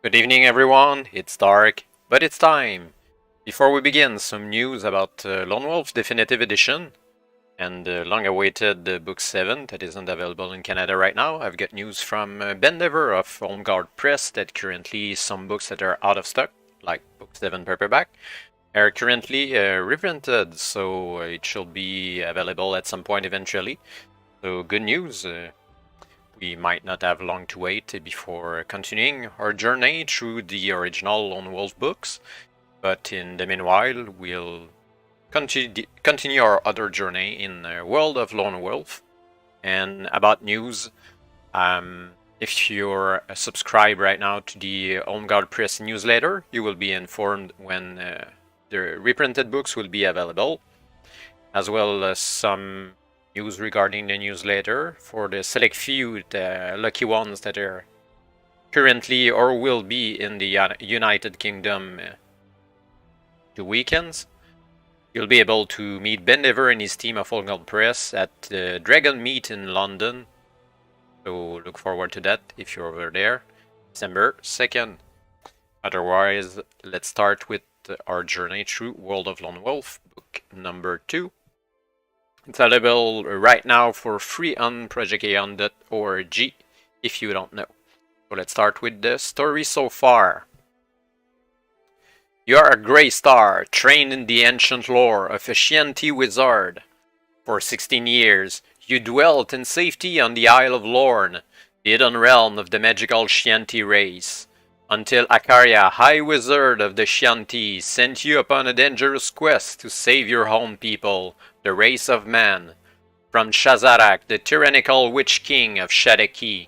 Good evening, everyone. It's dark, but it's time. Before we begin, some news about Lone Wolf Definitive Edition and the long-awaited Book 7 that isn't available in Canada right now. I've got news from Ben Dever of Home Guard Press that currently some books that are out of stock, like Book 7 paperback, are currently reprinted, so it should be available at some point eventually. So good news. We might not have long to wait before continuing our journey through the original Lone Wolf books, but in the meanwhile, we'll continue our other journey in the world of Lone Wolf. And about news, if you're subscribed right now to the Home Guard Press newsletter, you will be informed when the reprinted books will be available, as well as some news regarding the newsletter for the select few, the lucky ones that are currently or will be in the United Kingdom 2 weekends. You'll be able to meet Ben Dever and his team of Home Guard Press at the Dragon Meet in London. So look forward to that if you're over there, December 2nd. Otherwise, let's start with our journey through World of Lone Wolf, book number 2. It's available right now for free on projectaeon.org if you don't know. So let's start with the story so far. You are a Grey Star, trained in the ancient lore of a Shianti wizard. For 16 years, you dwelt in safety on the Isle of Lorne, the hidden realm of the magical Shianti race, until Akaria, High Wizard of the Shianti, sent you upon a dangerous quest to save your home people, the race of man, from Shazarak, the tyrannical Witch King of Shadaki.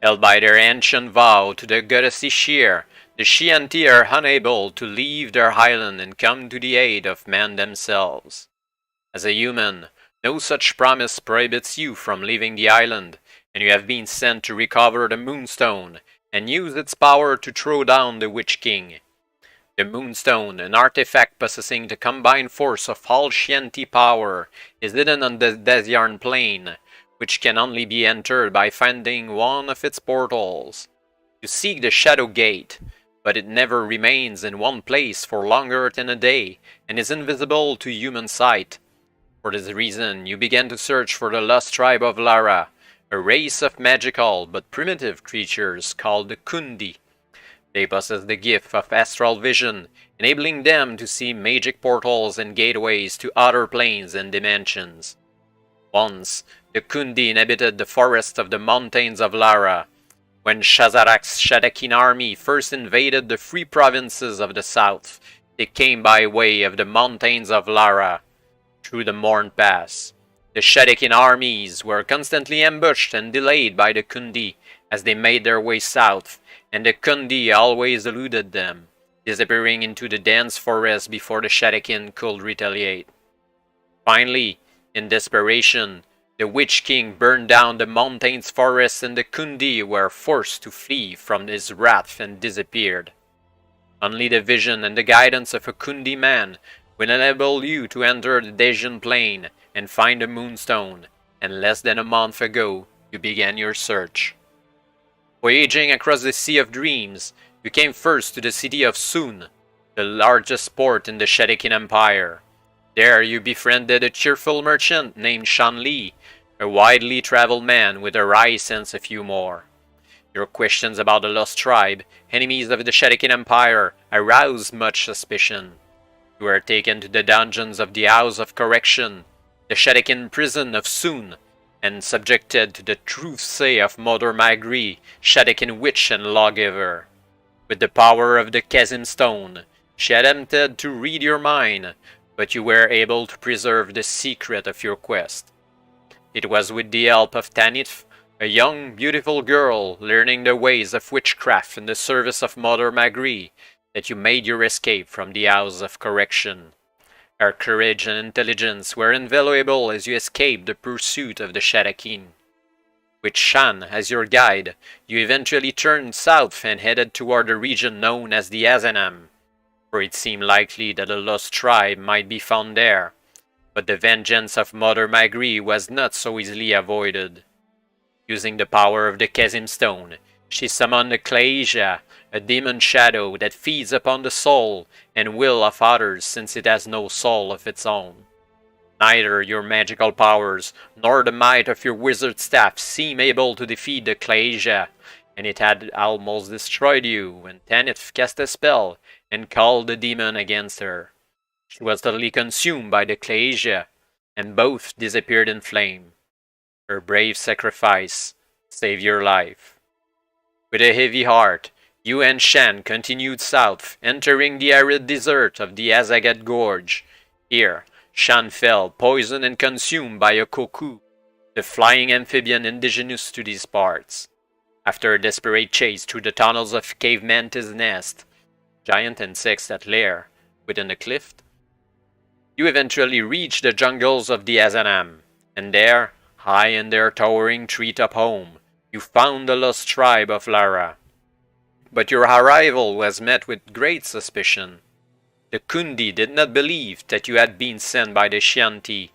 Held by their ancient vow to the goddess Ishir, the Shianti are unable to leave their island and come to the aid of man themselves. As a human, no such promise prohibits you from leaving the island, and you have been sent to recover the Moonstone and use its power to throw down the Witch King. The Moonstone, an artifact possessing the combined force of all Shianti power, is hidden on the Desiarn Plain, which can only be entered by finding one of its portals. You seek the Shadow Gate, but it never remains in one place for longer than a day, and is invisible to human sight. For this reason, you began to search for the lost tribe of Lara, a race of magical but primitive creatures called the Kundi. They possess the gift of astral vision, enabling them to see magic portals and gateways to other planes and dimensions. Once, the Kundi inhabited the forests of the mountains of Lara. When Shazarak's Shadakin army first invaded the free provinces of the south, they came by way of the mountains of Lara, through the Morn Pass. The Shadakin armies were constantly ambushed and delayed by the Kundi as they made their way south, and the Kundi always eluded them, disappearing into the dense forest before the Shadakin could retaliate. Finally, in desperation, the Witch King burned down the mountain's forests and the Kundi were forced to flee from his wrath and disappeared. Only the vision and the guidance of a Kundi man will enable you to enter the Desiarn Plain and find the Moonstone, and less than a month ago, you began your search. Voyaging across the Sea of Dreams, you came first to the city of Sun, the largest port in the Shadakin Empire. There you befriended a cheerful merchant named Shan Li, a widely traveled man with a wry sense of humor. Your questions about the lost tribe, enemies of the Shadakin Empire, aroused much suspicion. You were taken to the dungeons of the House of Correction, the Shadakin prison of Sun, and subjected to the truth-say of Mother Magri, Shadakin witch and lawgiver. With the power of the Chasm Stone, she attempted to read your mind, but you were able to preserve the secret of your quest. It was with the help of Tanith, a young, beautiful girl learning the ways of witchcraft in the service of Mother Magri, that you made your escape from the House of Correction. Her courage and intelligence were invaluable as you escaped the pursuit of the Shadakin. With Shan as your guide, you eventually turned south and headed toward the region known as the Azanam, for it seemed likely that a lost tribe might be found there. But the vengeance of Mother Magri was not so easily avoided. Using the power of the Chasm Stone, she summoned Claisia, a demon shadow that feeds upon the soul and will of others since it has no soul of its own. Neither your magical powers nor the might of your wizard staff seem able to defeat the Clasia, and it had almost destroyed you when Tanith cast a spell and called the demon against her. She was totally consumed by the Clasia, and both disappeared in flame. Her brave sacrifice saved your life. With a heavy heart, you and Shan continued south, entering the arid desert of the Azagat Gorge. Here, Shan fell, poisoned and consumed by a koku, the flying amphibian indigenous to these parts. After a desperate chase through the tunnels of Cave Mantis Nest, giant insects that lair within the cliff, you eventually reach the jungles of the Azanam, and there, high in their towering treetop home, you found the lost tribe of Lara. But your arrival was met with great suspicion. The Kundi did not believe that you had been sent by the Shianti.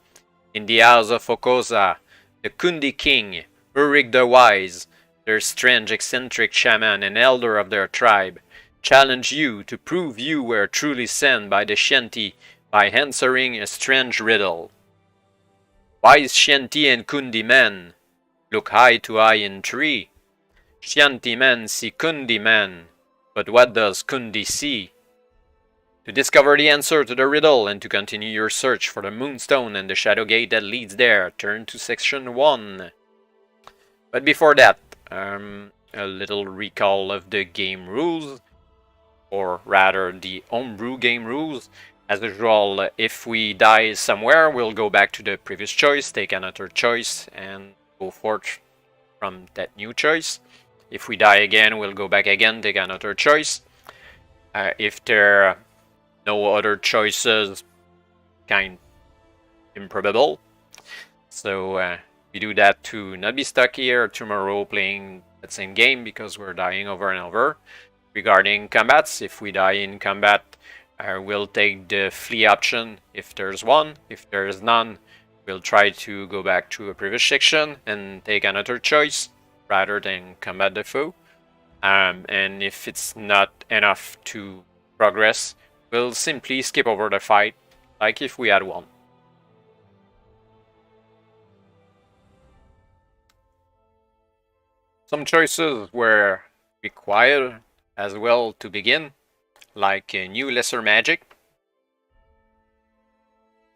In the house of Okoza, the Kundi king, Urik the Wise, their strange eccentric shaman and elder of their tribe, challenged you to prove you were truly sent by the Shianti by answering a strange riddle. Wise Shianti and Kundi men look eye to eye in tree. Shianti men see Kundi men, but what does Kundi see? To discover the answer to the riddle and to continue your search for the Moonstone and the Shadow Gate that leads there, turn to section 1. But before that, a little recall of the game rules, or rather the homebrew game rules. As usual, if we die somewhere, we'll go back to the previous choice, take another choice, and go forth from that new choice. If we die again, we'll go back again, take another choice. If there are no other choices, kind improbable. So we do that to not be stuck here tomorrow playing that same game because we're dying over and over. Regarding combats, if we die in combat, we'll take the flee option if there's one. If there is none, we'll try to go back to a previous section and take another choice rather than combat the foe. And if it's not enough to progress, we'll simply skip over the fight, like if we had one. Some choices were required as well to begin, like a new lesser magic.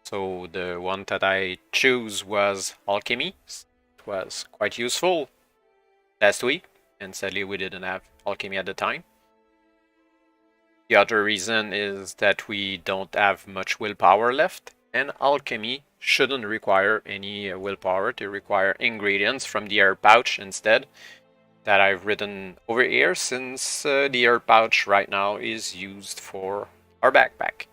So the one that I chose was alchemy. It was quite useful last week, and sadly we didn't have alchemy at the time. The other reason is that we don't have much willpower left, and alchemy shouldn't require any willpower to require ingredients from the air pouch instead, that I've written over here, since the air pouch right now is used for our backpack.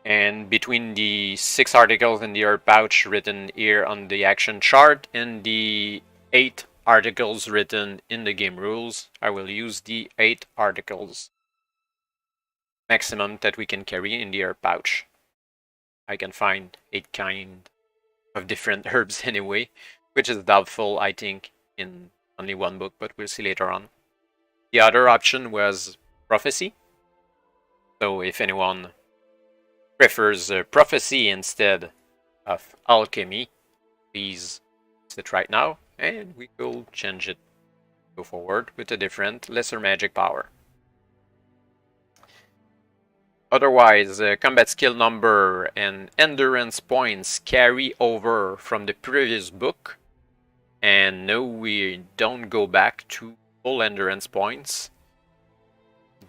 And between the 6 articles in the air pouch written here on the action chart and the 8 articles written in the game rules, I will use the 8 articles maximum that we can carry in the air pouch. I can find 8 kind of different herbs anyway, which is doubtful, I think, in only one book, but we'll see later on. The other option was prophecy. So if anyone prefers prophecy instead of alchemy, please sit right now and we will change it, go forward with a different lesser magic power. Otherwise, combat skill number and endurance points carry over from the previous book, and no, we don't go back to full endurance points.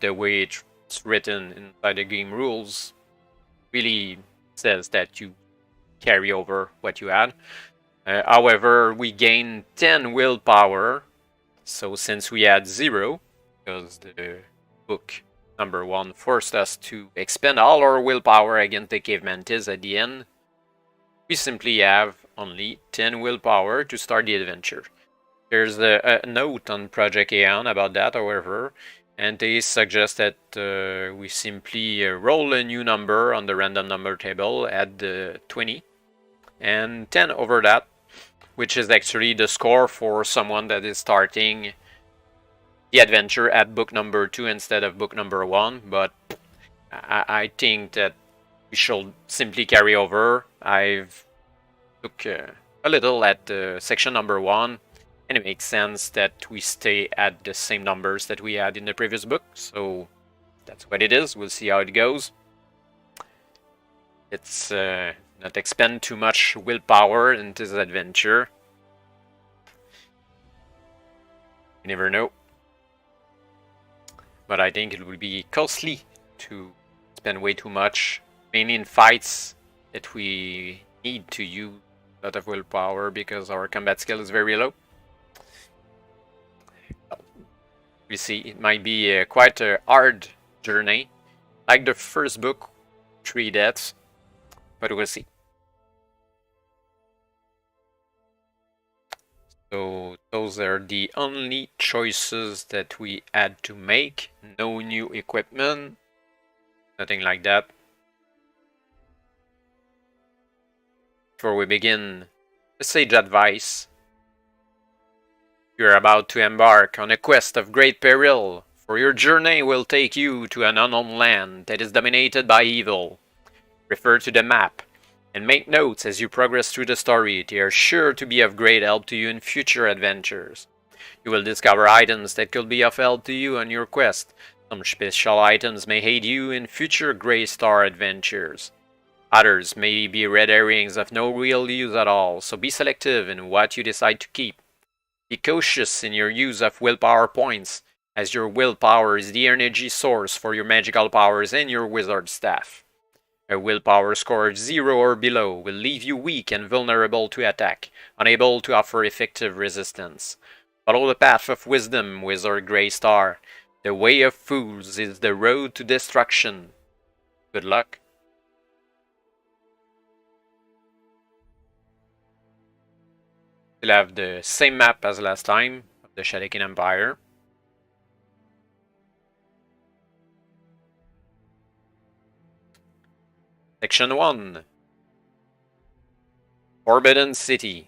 The way it's written inside the game rules really says that you carry over what you had. However, we gain 10 willpower, so since we had 0, because the book number 1 forced us to expend all our willpower against the Cave Mantis at the end, we simply have only 10 willpower to start the adventure. There's a note on Project Aeon about that, however, and they suggest that we simply roll a new number on the random number table at 20 and 10 over that, which is actually the score for someone that is starting the adventure at book number 2 instead of book number 1, but I think that we should simply carry over. I've looked a little at section number 1, and it makes sense that we stay at the same numbers that we had in the previous book, so that's what it is. We'll see how it goes. It's not expend too much willpower in this adventure. You never know. But I think it will be costly to spend way too much, mainly in fights that we need to use a lot of willpower because our combat skill is very low. We see it might be quite a hard journey, like the first book, 3 deaths, but we'll see. So those are the only choices that we had to make. No new equipment, nothing like that. Before we begin, a sage advice. You're about to embark on a quest of great peril, for your journey will take you to an unknown land that is dominated by evil. Refer to the map and make notes as you progress through the story. They are sure to be of great help to you in future adventures. You will discover items that could be of help to you on your quest. Some special items may aid you in future Grey Star adventures. Others may be red herrings of no real use at all, so be selective in what you decide to keep. Be cautious in your use of willpower points, as your willpower is the energy source for your magical powers and your wizard staff. A willpower score of 0 or below will leave you weak and vulnerable to attack, unable to offer effective resistance. Follow the path of wisdom, Wizard Grey Star. The way of fools is the road to destruction. Good luck. We'll have the same map as last time of the Shadakin Empire. Section 1. Forbidden City.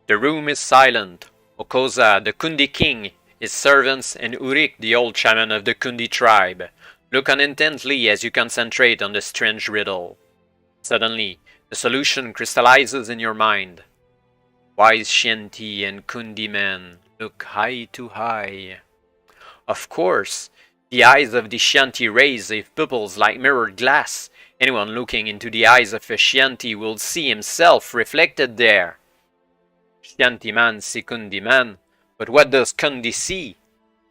The room is silent. Okoza, the Kundi king, his servants, and Urik, the old shaman of the Kundi tribe, look on intently as you concentrate on the strange riddle. Suddenly, the solution crystallizes in your mind. Wise Shianti and Kundi men look high to high. Of course, the eyes of the Shianti raise their pupils like mirrored glass. Anyone looking into the eyes of a Shianti will see himself reflected there. Shianti man see Kundi man, but what does Kundi see?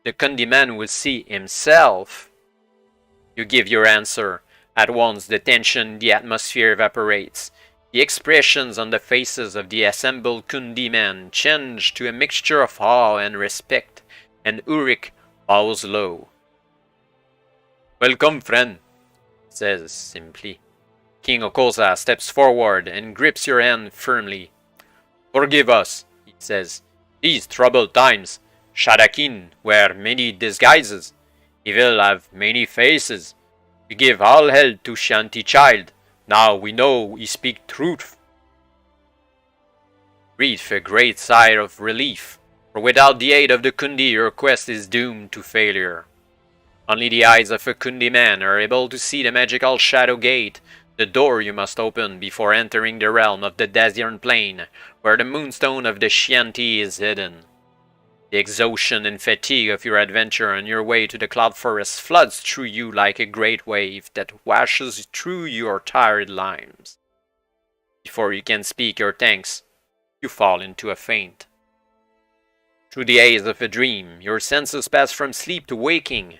The Kundi man will see himself. You give your answer. At once the tension in the atmosphere evaporates. The expressions on the faces of the assembled Kundi men change to a mixture of awe and respect, and Urik bows low. Welcome, friend, says simply. King Okoza steps forward and grips your hand firmly. Forgive us, he says. These troubled times, Shadakin wear many disguises. Evil have many faces. We give all help to Shianti child. Now we know he speak truth. Breathe a great sigh of relief, for without the aid of the Kundi your quest is doomed to failure. Only the eyes of a Kundi man are able to see the magical Shadow Gate, the door you must open before entering the realm of the Dazian Plain, where the moonstone of the Shianti is hidden. The exhaustion and fatigue of your adventure on your way to the Cloud Forest floods through you like a great wave that washes through your tired limbs. Before you can speak your thanks, you fall into a faint. Through the haze of a dream, your senses pass from sleep to waking.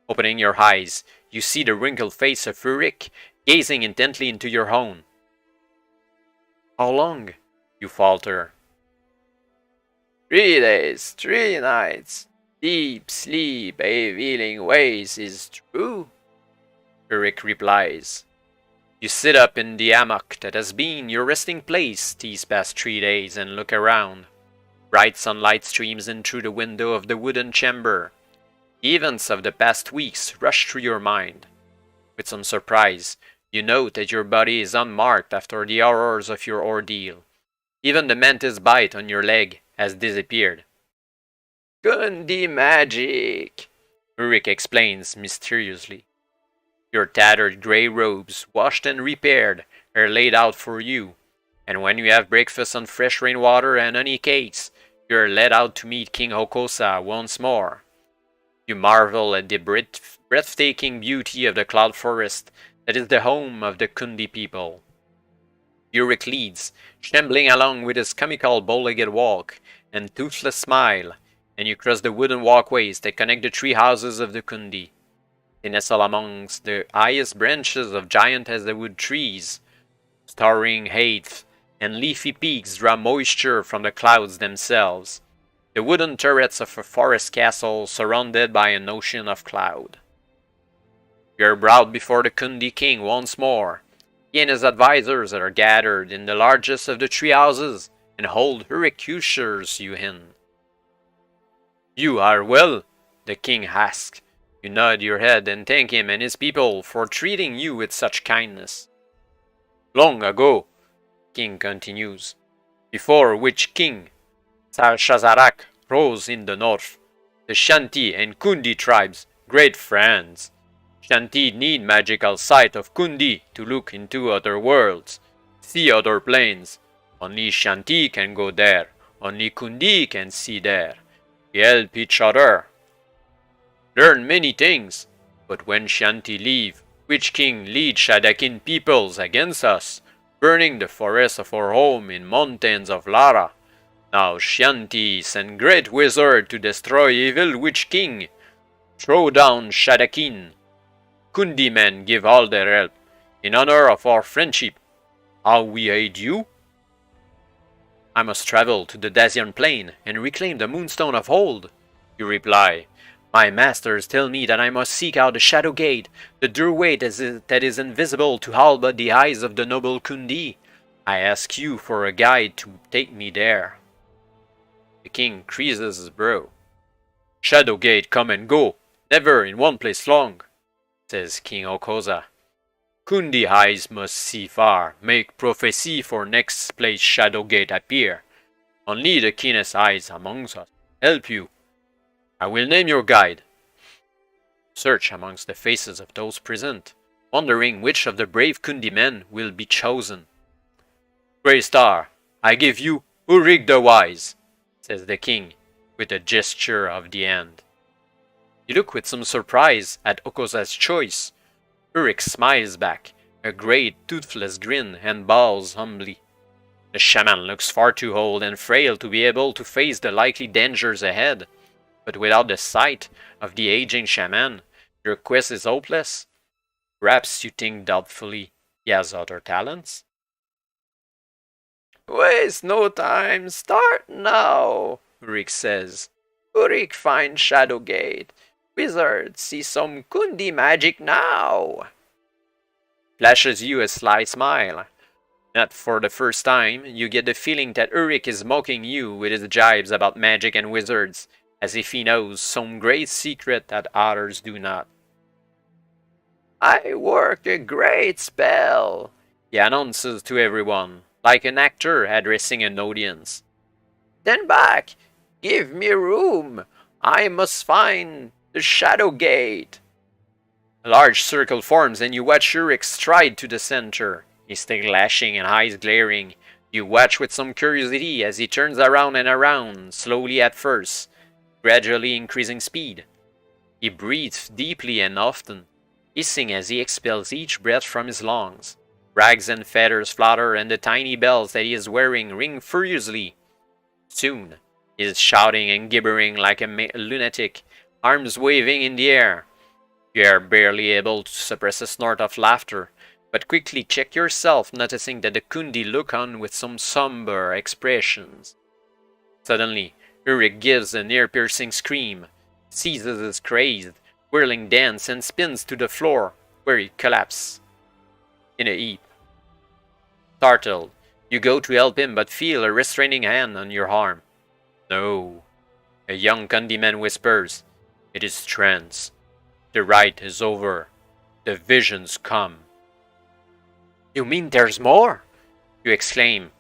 Opening your eyes, you see the wrinkled face of Urik, gazing intently into your own. How long? You falter. 3 days, 3 nights. Deep sleep, a healing ways is true, Urik replies. You sit up in the hammock that has been your resting place these past 3 days and look around. Bright sunlight streams in through the window of the wooden chamber. The events of the past weeks rush through your mind. With some surprise, you note that your body is unmarked after the horrors of your ordeal. Even the mantis bite on your leg has disappeared. Kundi magic, Ulrich explains mysteriously. Your tattered grey robes, washed and repaired, are laid out for you, and when you have breakfast on fresh rainwater and honey cakes, you are led out to meet King Hokosa once more. You marvel at the breathtaking beauty of the cloud forest that is the home of the Kundi people. Ulrich leads, shambling along with his comical bow-legged walk and toothless smile, and you cross the wooden walkways that connect the tree houses of the Kundi. They nestle amongst the highest branches of giant as the wood trees. Towering heights and leafy peaks draw moisture from the clouds themselves. The wooden turrets of a forest castle surrounded by an ocean of cloud. You are brought before the Kundi king once more. He and his advisors are gathered in the largest of the tree houses and hold hurricushers you in. You are well? The king asks. You nod your head and thank him and his people for treating you with such kindness. Long ago, the king continues, before which king, Shazarak, rose in the north, the Shianti and Kundi tribes, great friends. Shianti need magical sight of Kundi to look into other worlds, see other planes. Only Shianti can go there, only Kundi can see there. We help each other. Learn many things, but when Shianti leave, which king lead Shadakin peoples against us, burning the forests of our home in mountains of Lara. Now Shianti send great wizard to destroy evil witch king, throw down Shadakin. Kundi men give all their help, in honor of our friendship. How we aid you? I must travel to the Dacian plain and reclaim the moonstone of old, you reply. My masters tell me that I must seek out the Shadow Gate, the doorway that is invisible to all but the eyes of the noble Kundi. I ask you for a guide to take me there. The king creases his brow. Shadow Gate come and go, never in one place long, says King Hokosa. Kundi eyes must see far, make prophecy for next place Shadow Gate appear. Only the keenest eyes amongst us help you. I will name your guide. Search amongst the faces of those present, wondering which of the brave Kundi men will be chosen. Grey Star, I give you Ulrich the Wise, says the king, with a gesture of the hand. You look with some surprise at Hokosa's choice. Ulrich smiles back, a great toothless grin, and bows humbly. The shaman looks far too old and frail to be able to face the likely dangers ahead. But without the sight of the aging shaman, your quest is hopeless. Perhaps you think doubtfully he has other talents? Waste no time, start now, Ulrich says. Ulrich find Shadow Gate. Wizard, see some Kundi magic now. Flashes you a sly smile. Not for the first time, you get the feeling that Ulrich is mocking you with his jibes about magic and wizards, as if he knows some great secret that others do not. I work a great spell, he announces to everyone, like an actor addressing an audience. Then back, give me room, I must find the Shadow Gate. A large circle forms and you watch Ulrich stride to the center, his tail lashing and eyes glaring. You watch with some curiosity as he turns around and around, slowly at first, gradually increasing speed. He breathes deeply and often, hissing as he expels each breath from his lungs. Rags and feathers flutter and the tiny bells that he is wearing ring furiously. Soon, he is shouting and gibbering like a lunatic, arms waving in the air. You are barely able to suppress a snort of laughter, but quickly check yourself, noticing that the Kundi look on with some somber expressions. Suddenly, Ulrich gives an ear-piercing scream, seizes his crazed, whirling dance and spins to the floor, where he collapses in a heap. Startled, you go to help him but feel a restraining hand on your arm. No, a young Kundi man whispers, it is trance. The rite is over. The visions come. You mean there's more? You exclaim.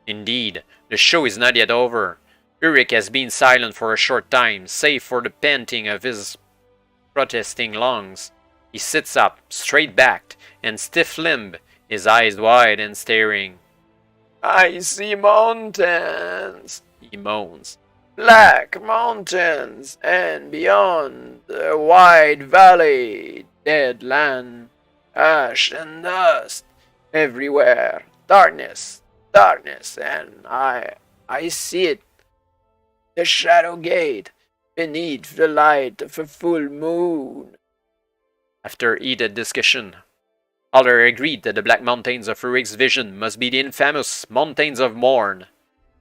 Indeed, the show is not yet over. Ulrich has been silent for a short time, save for the panting of his protesting lungs. He sits up, straight-backed and stiff-limbed, his eyes wide and staring. "I see mountains," he moans. "Black mountains, and beyond, a wide valley, dead land, ash and dust, everywhere, darkness, darkness, and I see it, the shadow gate, beneath the light of a full moon." After heated discussion, all are agreed that the black mountains of Ulrich's vision must be the infamous Mountains of Morn,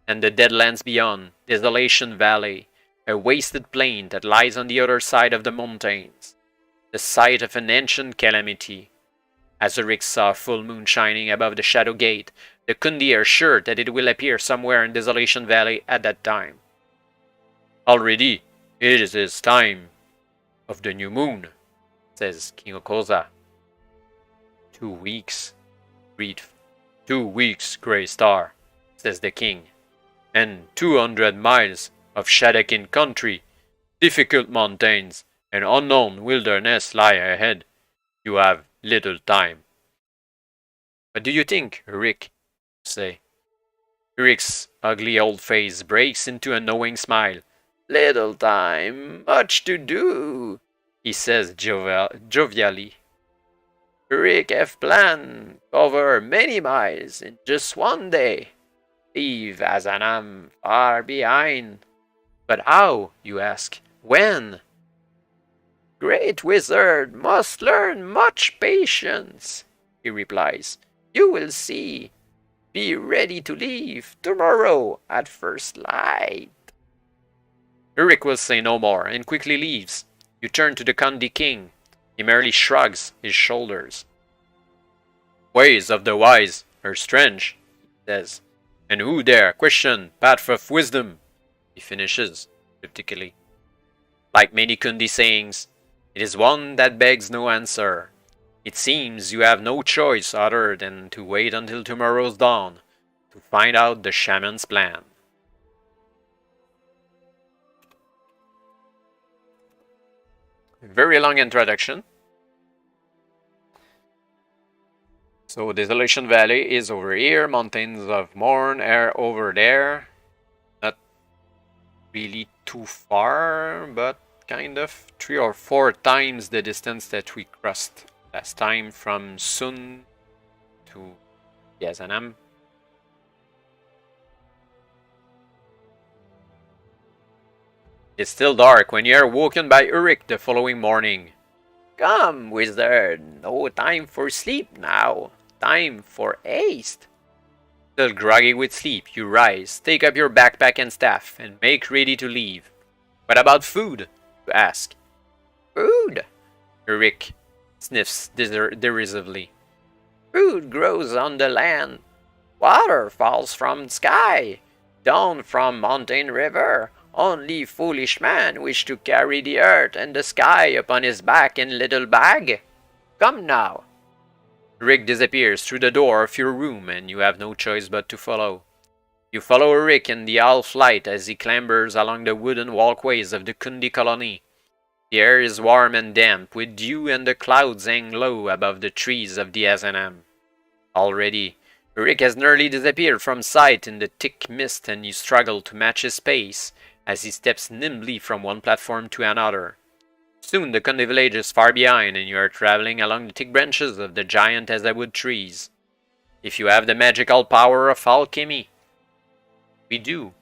and the Deadlands beyond, Desolation Valley, a wasted plain that lies on the other side of the mountains, the site of an ancient calamity. As Ulrich saw a full moon shining above the Shadow Gate, the Kundi are sure that it will appear somewhere in Desolation Valley at that time. "Already, it is his time of the new moon," says King Okoza. 2 weeks, read 2 weeks, Grey Star, says the king, and 200 miles of Shadakin country, difficult mountains, and unknown wilderness lie ahead. You have little time. "What do you think, Ulrich?" say. Ulrich's ugly old face breaks into a knowing smile. "Little time, much to do," he says jovially. "Ulrich have planned cover many miles in just one day. Leave Azanam far behind." "But how?" you ask. "When?" "Great wizard must learn much patience," he replies. "You will see. Be ready to leave tomorrow at first light." Ulrich will say no more and quickly leaves. You turn to the Kundi king. He merely shrugs his shoulders. "Ways of the wise are strange," he says. "And who dare question path of wisdom?" he finishes cryptically. Like many Kundi sayings, it is one that begs no answer. It seems you have no choice other than to wait until tomorrow's dawn to find out the shaman's plan. Very long introduction. So Desolation Valley is over here, Mountains of Morn are over there. Not really too far, but kind of 3 or 4 times the distance that we crossed last time from Sun to Yazanam. It's still dark when you are woken by Ulrich the following morning. "Come, wizard, no time for sleep now. Time for haste." Still groggy with sleep, you rise, take up your backpack and staff, and make ready to leave. "What about food?" you ask. "Food?" Ulrich sniffs derisively. "Food grows on the land. Water falls from the sky, down from mountain river. Only foolish man wish to carry the earth and the sky upon his back in little bag. Come now." Ulrich disappears through the door of your room, and you have no choice but to follow. You follow Ulrich in the half light as he clambers along the wooden walkways of the Kundi colony. The air is warm and damp, with dew, and the clouds hang low above the trees of the Azanam. Already, Ulrich has nearly disappeared from sight in the thick mist, and you struggle to match his pace as he steps nimbly from one platform to another. Soon the Kundi village is far behind, and you are traveling along the thick branches of the giant Azawood trees. If you have the magical power of alchemy, we do.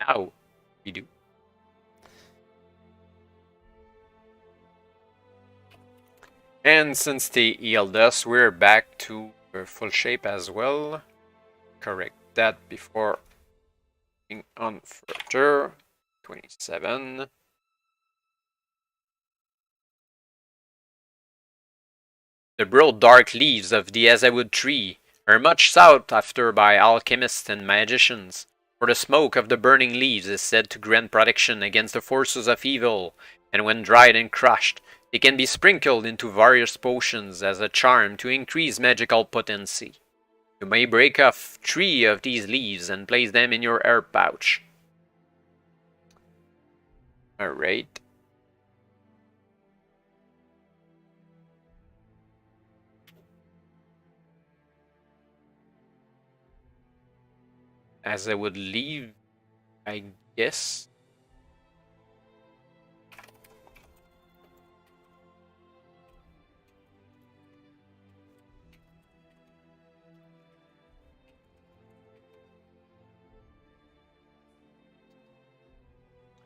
Now, we do. And since they healed us, we're back to full shape as well. Correct that before moving on further. 27. The broad dark leaves of the Azawood tree are much sought after by alchemists and magicians, for the smoke of the burning leaves is said to grant protection against the forces of evil, and when dried and crushed, they can be sprinkled into various potions as a charm to increase magical potency. You may break off 3 of these leaves and place them in your herb pouch. Alright. As I would leave, I guess.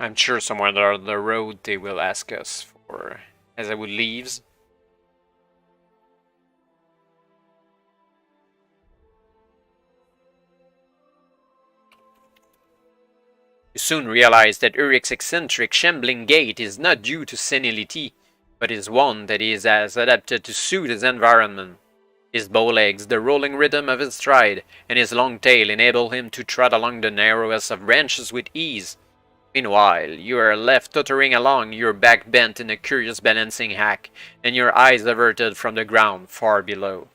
I'm sure somewhere down the road they will ask us for as I would leaves. You soon realize that Urik's eccentric, shambling gait is not due to senility, but is one that is as adapted to suit his environment. His bow legs, the rolling rhythm of his stride, and his long tail enable him to trot along the narrowest of branches with ease. Meanwhile, you are left tottering along, your back bent in a curious balancing hack, and your eyes averted from the ground far below.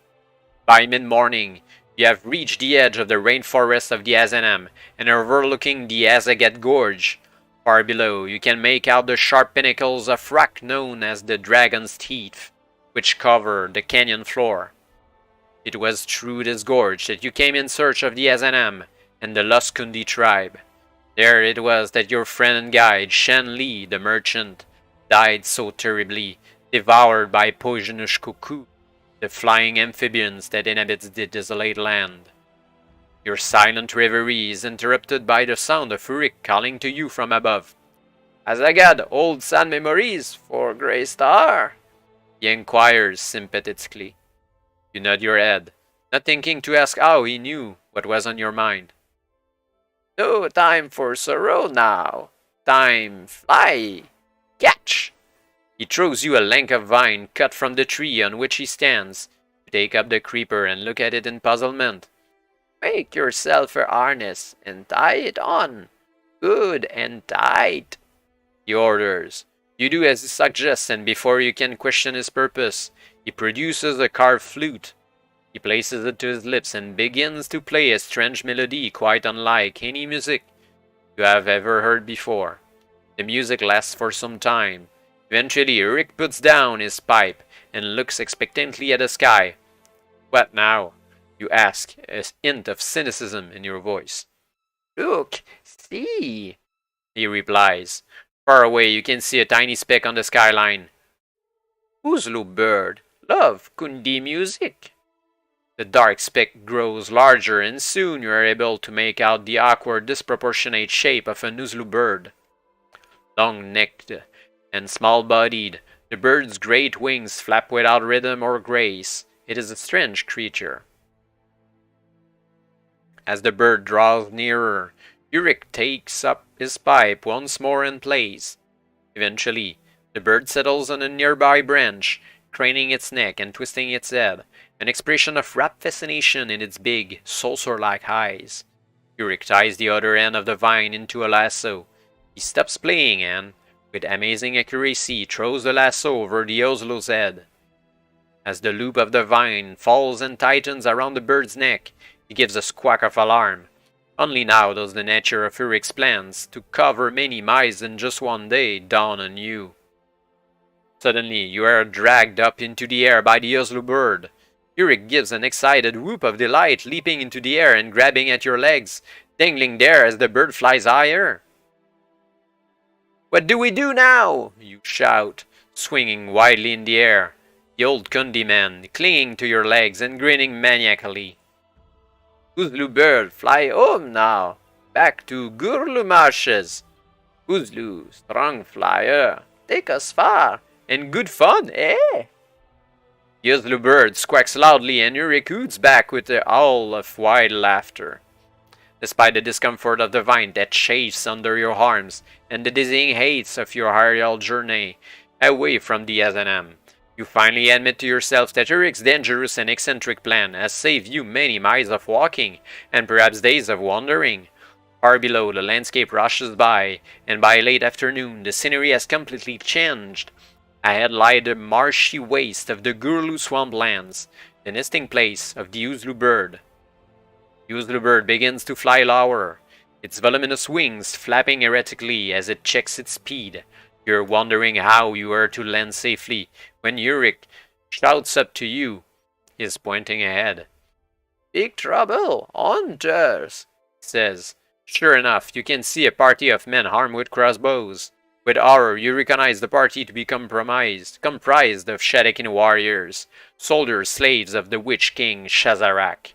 By mid-morning, you have reached the edge of the rainforest of the Azanam, and are overlooking the Azagat Gorge. Far below, you can make out the sharp pinnacles of rock known as the Dragon's Teeth, which cover the canyon floor. It was through this gorge that you came in search of the Azanam and the lost Kundi tribe. There it was that your friend and guide, Shen Li, the merchant, died so terribly, devoured by poisonous cuckoo, the flying amphibians that inhabit the desolate land. Your silent reverie is interrupted by the sound of Urik calling to you from above. "Azagat, old sad memories for Grey Star?" he inquires sympathetically. You nod your head, not thinking to ask how he knew what was on your mind. "No time for sorrow now. Time fly. Catch!" He throws you a length of vine cut from the tree on which he stands. You take up the creeper and look at it in puzzlement. "Make yourself a harness and tie it on. Good and tight," he orders. You do as he suggests, and before you can question his purpose, he produces a carved flute. He places it to his lips and begins to play a strange melody quite unlike any music you have ever heard before. The music lasts for some time. Eventually, Urik puts down his pipe and looks expectantly at the sky. "What now?" you ask, a hint of cynicism in your voice. "Look, see," he replies. Far away, you can see a tiny speck on the skyline. "Uzlu bird, love Kundi music." The dark speck grows larger, and soon you are able to make out the awkward, disproportionate shape of an Uzlu bird. Long-necked and small-bodied, the bird's great wings flap without rhythm or grace. It is a strange creature. As the bird draws nearer, Urik takes up his pipe once more and plays. Eventually, the bird settles on a nearby branch, craning its neck and twisting its head, an expression of rapt fascination in its big, saucer-like eyes. Urik ties the other end of the vine into a lasso. He stops playing and, with amazing accuracy, throws the lasso over the Oslo's head. As the loop of the vine falls and tightens around the bird's neck, he gives a squawk of alarm. Only now does the nature of Urik's plans to cover many miles in just one day dawn on you. Suddenly, you are dragged up into the air by the Oslo bird. Urik gives an excited whoop of delight, leaping into the air and grabbing at your legs, dangling there as the bird flies higher. "What do we do now?" you shout, swinging wildly in the air. The old Kundi man, clinging to your legs and grinning maniacally. "Uzlu bird, fly home now, back to Gurlu marshes. Uzlu, strong flyer, take us far, and good fun, eh?" The Uzlu bird squawks loudly, and Urik hoots back with a howl of wild laughter. Despite the discomfort of the vine that chafes under your arms, and the dizzying heights of your aerial journey away from the Azanam, you finally admit to yourself that Urik's dangerous and eccentric plan has saved you many miles of walking, and perhaps days of wandering. Far below, the landscape rushes by, and by late afternoon, the scenery has completely changed. Ahead lie the marshy waste of the Gurlu swamplands, the nesting place of the Uzlu bird. The bird begins to fly lower, its voluminous wings flapping erratically as it checks its speed. You're wondering how you are to land safely when Yurik shouts up to you. He's pointing ahead. Big trouble, hunters, he says. Sure enough, you can see a party of men armed with crossbows. With horror, you recognize the party to be comprised of Shadakin warriors, soldiers, slaves of the Witch King Shazarak.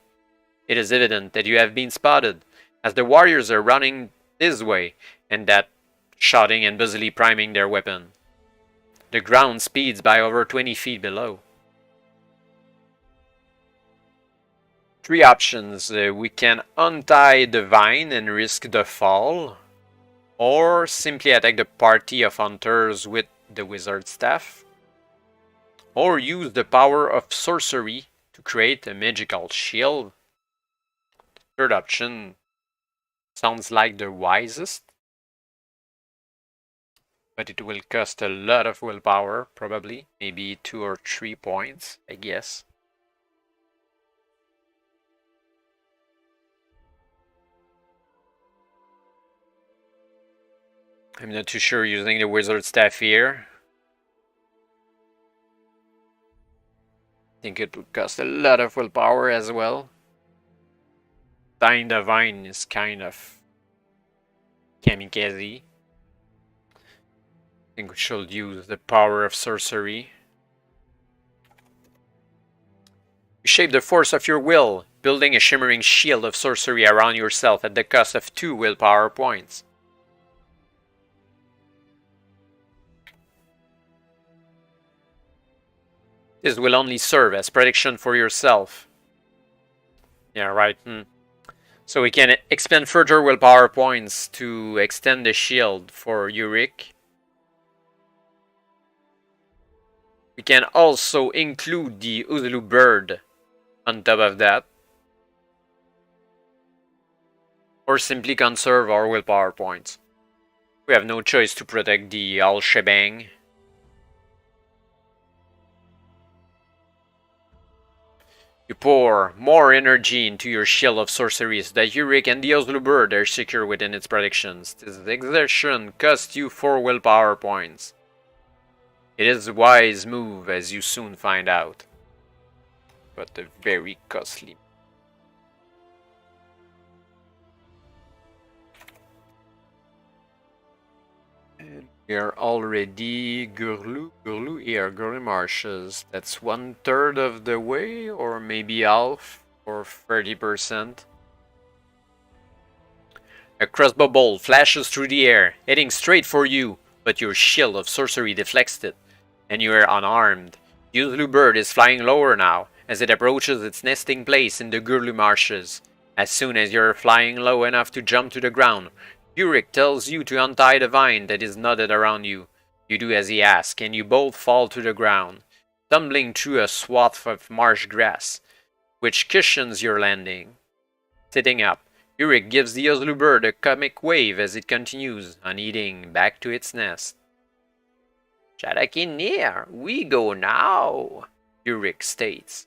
It is evident that you have been spotted, as the warriors are running this way and that, shouting and busily priming their weapon. The ground speeds by over 20 feet below. Three options. We can untie the vine and risk the fall, or simply attack the party of hunters with the wizard staff, or use the power of sorcery to create a magical shield. Third option sounds like the wisest, but it will cost a lot of willpower, probably, maybe 2 or 3 points, I guess. I'm not too sure using the wizard staff here. I think it would cost a lot of willpower as well. Tying the vine is kind of kamikaze. I think we should use the power of sorcery. You shape the force of your will, building a shimmering shield of sorcery around yourself at the cost of 2 willpower points. This will only serve as protection for yourself. Yeah, right. So we can expend further willpower points to extend the shield for Yurik. We can also include the Uzlu bird on top of that. Or simply conserve our willpower points. We have no choice to protect the whole shebang. You pour more energy into your shield of sorcery so that Yurik and the Oslo bird are secure within its predictions. This exertion costs you 4 willpower points. It is a wise move, as you soon find out, but a very costly. And we are already Gurlu here, Gurlu Marshes. That's 1/3 of the way, or maybe half, or 30%. A crossbow bolt flashes through the air, heading straight for you, but your shield of sorcery deflects it, and you are unarmed. The Uzlu bird is flying lower now, as it approaches its nesting place in the Gurlu Marshes. As soon as you are flying low enough to jump to the ground, Yurik tells you to untie the vine that is knotted around you. You do as he asks, and you both fall to the ground, tumbling through a swath of marsh grass, which cushions your landing. Sitting up, Yurik gives the Oslu bird a comic wave as it continues, uneating, back to its nest. Shadakin near, we go now, Yurik states.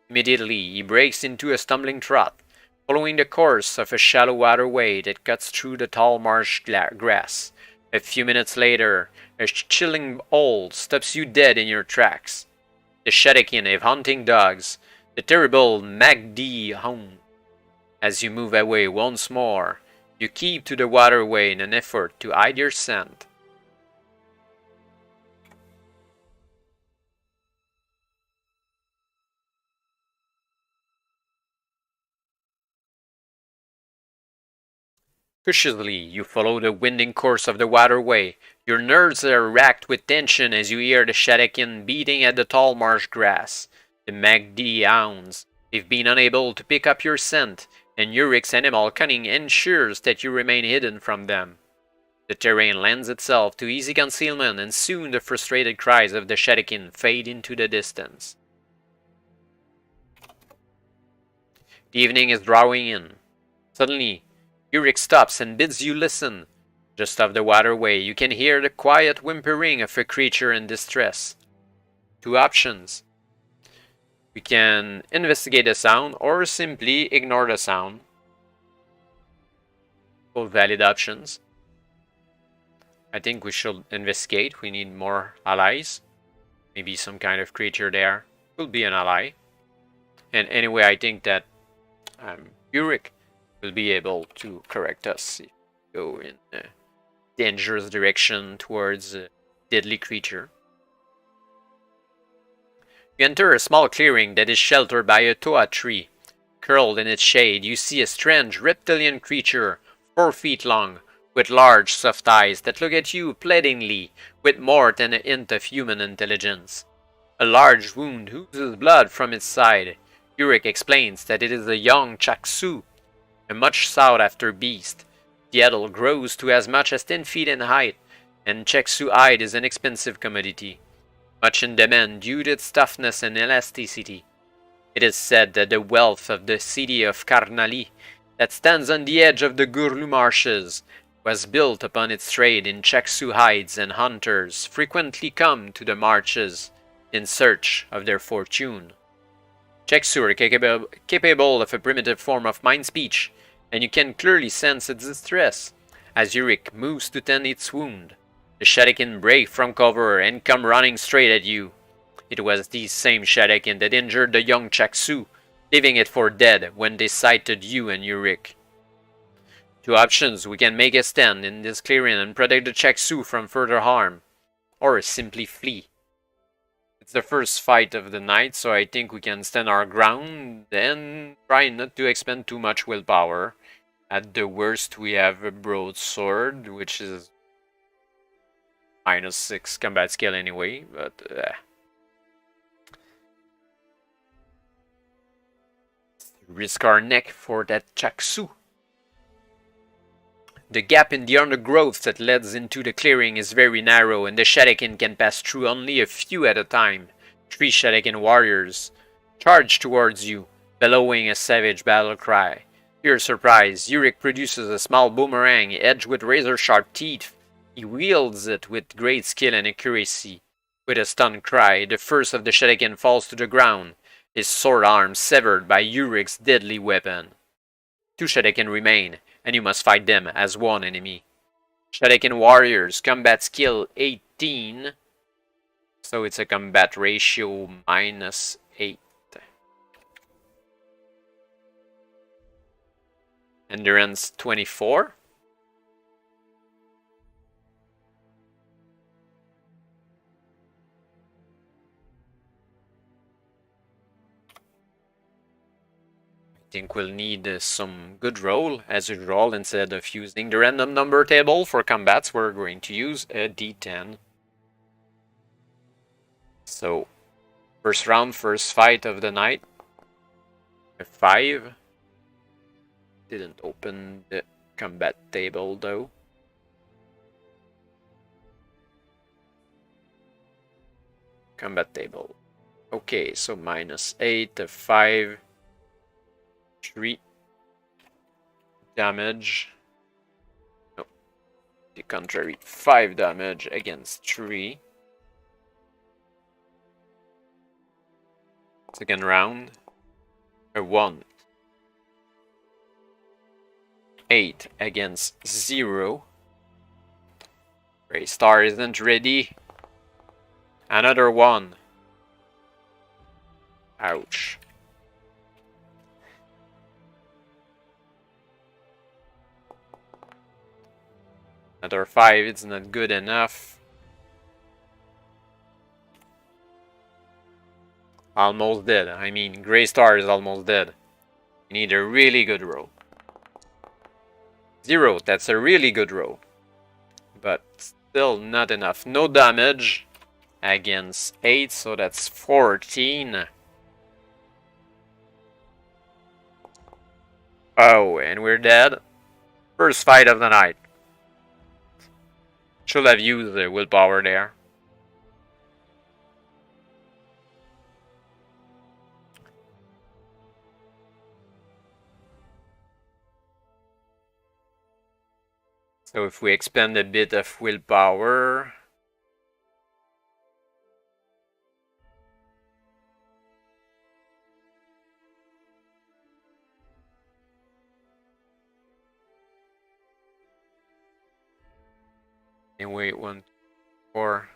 Immediately, he breaks into a stumbling trot, following the course of a shallow waterway that cuts through the tall marsh grass. A few minutes later, a chilling howl stops you dead in your tracks. The Shadakin have hunting dogs, the terrible Magdi hound. As you move away once more, you keep to the waterway in an effort to hide your scent. Cautiously, you follow the winding course of the waterway. Your nerves are racked with tension as you hear the Shadakin beating at the tall marsh grass. The Magdi hounds. They've been unable to pick up your scent, and Yurik's animal cunning ensures that you remain hidden from them. The terrain lends itself to easy concealment, and soon the frustrated cries of the Shadakin fade into the distance. The evening is drawing in. Suddenly, Yurik stops and bids you listen. Just off the waterway, you can hear the quiet whimpering of a creature in distress. 2 options. We can investigate the sound or simply ignore the sound. Both valid options. I think we should investigate. We need more allies. Maybe some kind of creature there will be an ally. And anyway, I think that Ulrich will be able to correct us if we go in a dangerous direction towards a deadly creature. You enter a small clearing that is sheltered by a toa tree. Curled in its shade, you see a strange reptilian creature, 4 feet long, with large soft eyes that look at you pleadingly, with more than a hint of human intelligence. A large wound oozes blood from its side. Ulrich explains that it is a young Chaksu, a much sought after beast. The adult grows to as much as 10 feet in height, and Chaksu hide is an expensive commodity, much in demand due to its toughness and elasticity. It is said that the wealth of the city of Karnali, that stands on the edge of the Gurlu marshes, was built upon its trade in Chaksu hides, and hunters frequently come to the marches in search of their fortune. Chaksu are capable of a primitive form of mind speech, and you can clearly sense its distress as Ulrich moves to tend its wound. The Shadowkin break from cover and come running straight at you. It was these same Shadowkin that injured the young Chaksu, leaving it for dead when they sighted you and Ulrich. 2 options: we can make a stand in this clearing and protect the Chaksu from further harm, or simply flee. It's the first fight of the night, so I think we can stand our ground and try not to expend too much willpower. At the worst, we have a broadsword, which is -6 combat skill anyway, but risk our neck for that Chaksu. The gap in the undergrowth that leads into the clearing is very narrow, and the Shadowkin can pass through only a few at a time. 3 Shadowkin warriors charge towards you, bellowing a savage battle cry. To your surprise, Ulrich produces a small boomerang edged with razor-sharp teeth. He wields it with great skill and accuracy. With a stunned cry, the first of the Shadowkin falls to the ground, his sword arm severed by Ulrich's deadly weapon. 2 Shadowkin remain, and you must fight them as one enemy. Shadowkin warriors, combat skill 18, so it's a combat ratio -8. Endurance 24. I think we'll need some good roll as usual. Instead of using the random number table for combats, we're going to use a D10. So, first round, first fight of the night. A 5. Didn't open the combat table though. Combat table. Okay, so -8, a 5. 3 damage. No, the contrary, 5 damage against 3. Second round, a 1. 8 against 0. Grey Star isn't ready. Another 1. Ouch. Another 5, it's not good enough. Almost dead. I mean, Grey Star is almost dead. You need a really good roll. 0, that's a really good roll. But still not enough. No damage against 8, so that's 14. Oh, and we're dead. First fight of the night. Should have used the willpower there. So if we expend a bit of willpower, Anyway, 1, 4.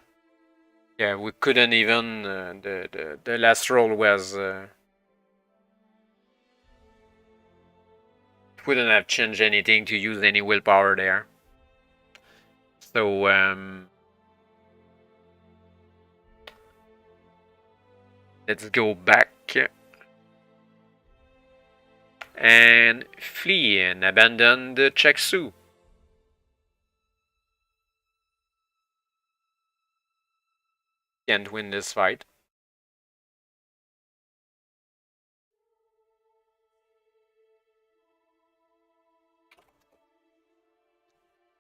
Yeah, we couldn't even. The last roll was. Wouldn't have changed anything to use any willpower there. So let's go back and flee and abandon the Chaksu. Can't win this fight.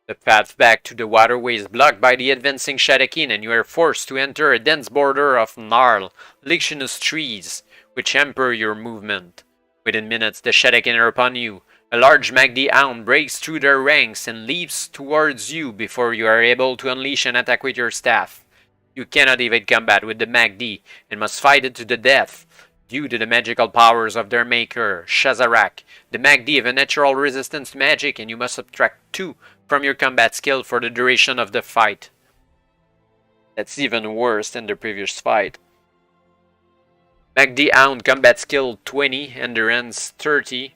The path back to the waterway is blocked by the advancing Shadakin, and you are forced to enter a dense border of gnarled, lichenous trees, which hamper your movement. Within minutes, the Shadakin are upon you. A large Magdi hound breaks through their ranks and leaps towards you before you are able to unleash an attack with your staff. You cannot evade combat with the Magdi and must fight it to the death. Due to the magical powers of their maker, Shazarak, the Magdi have a natural resistance to magic, and you must subtract 2 from your combat skill for the duration of the fight. That's even worse than the previous fight. Magdi Hound combat skill 20, endurance 30.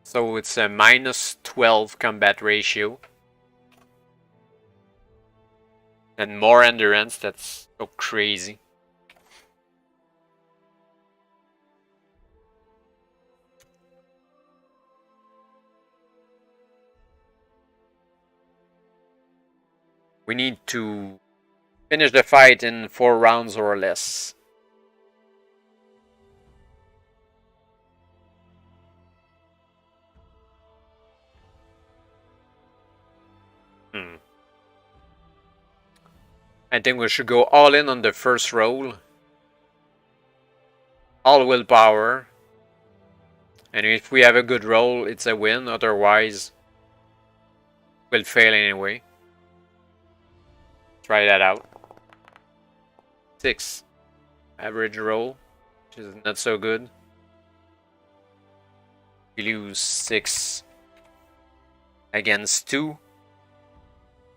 So it's a minus 12 combat ratio. And more endurance, that's so crazy. We need to finish the fight in 4 rounds or less. I think we should go all in on the first roll. All willpower. And if we have a good roll, it's a win. Otherwise, we'll fail anyway. Try that out. 6. Average roll, which is not so good. We lose 6 against 2.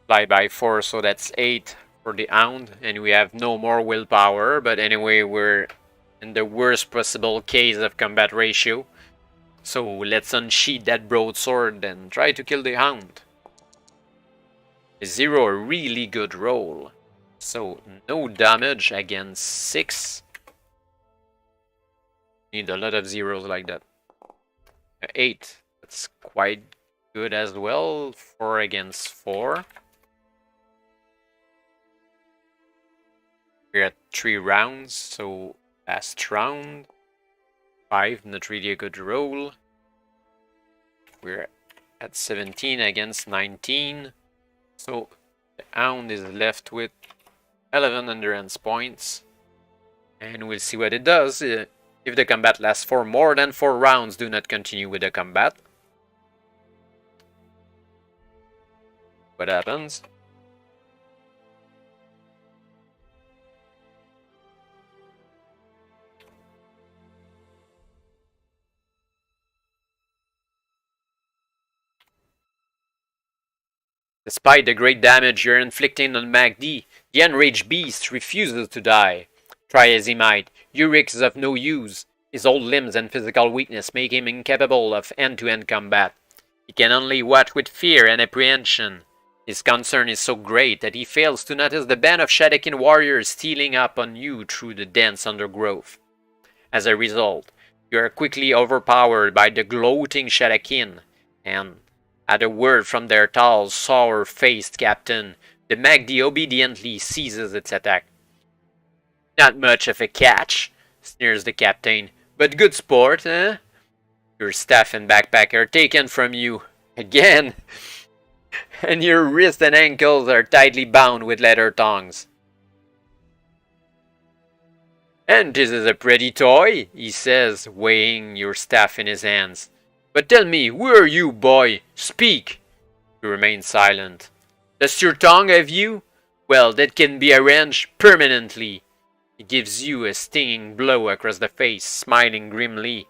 Fly by 4, so that's 8 for the Hound. And we have no more willpower. But anyway, we're in the worst possible case of combat ratio. So let's unsheath that broadsword and try to kill the Hound. 0, a really good roll. So no damage against 6. Need a lot of zeros like that. 8, that's quite good as well. 4 against 4. We're at 3 rounds, so last round. 5, not really a good roll. We're at 17 against 19. So the Hound is left with 11 endurance points. And we'll see what it does. If the combat lasts for more than 4 rounds, do not continue with the combat. What happens? Despite the great damage you're inflicting on Magdi, the enraged beast refuses to die. Try as he might, Urix is of no use. His old limbs and physical weakness make him incapable of hand-to-hand combat. He can only watch with fear and apprehension. His concern is so great that he fails to notice the band of Shadakin warriors stealing up on you through the dense undergrowth. As a result, you are quickly overpowered by the gloating Shadakin, and at a word from their tall, sour-faced captain, the Magdi obediently ceases its attack. Not much of a catch, sneers the captain, but good sport, eh? Your staff and backpack are taken from you, again, and your wrists and ankles are tightly bound with leather tongs. And this is a pretty toy, he says, weighing your staff in his hands. But tell me, who are you, boy? Speak! You remain silent. Does your tongue have you? Well, that can be arranged permanently. He gives you a stinging blow across the face, smiling grimly.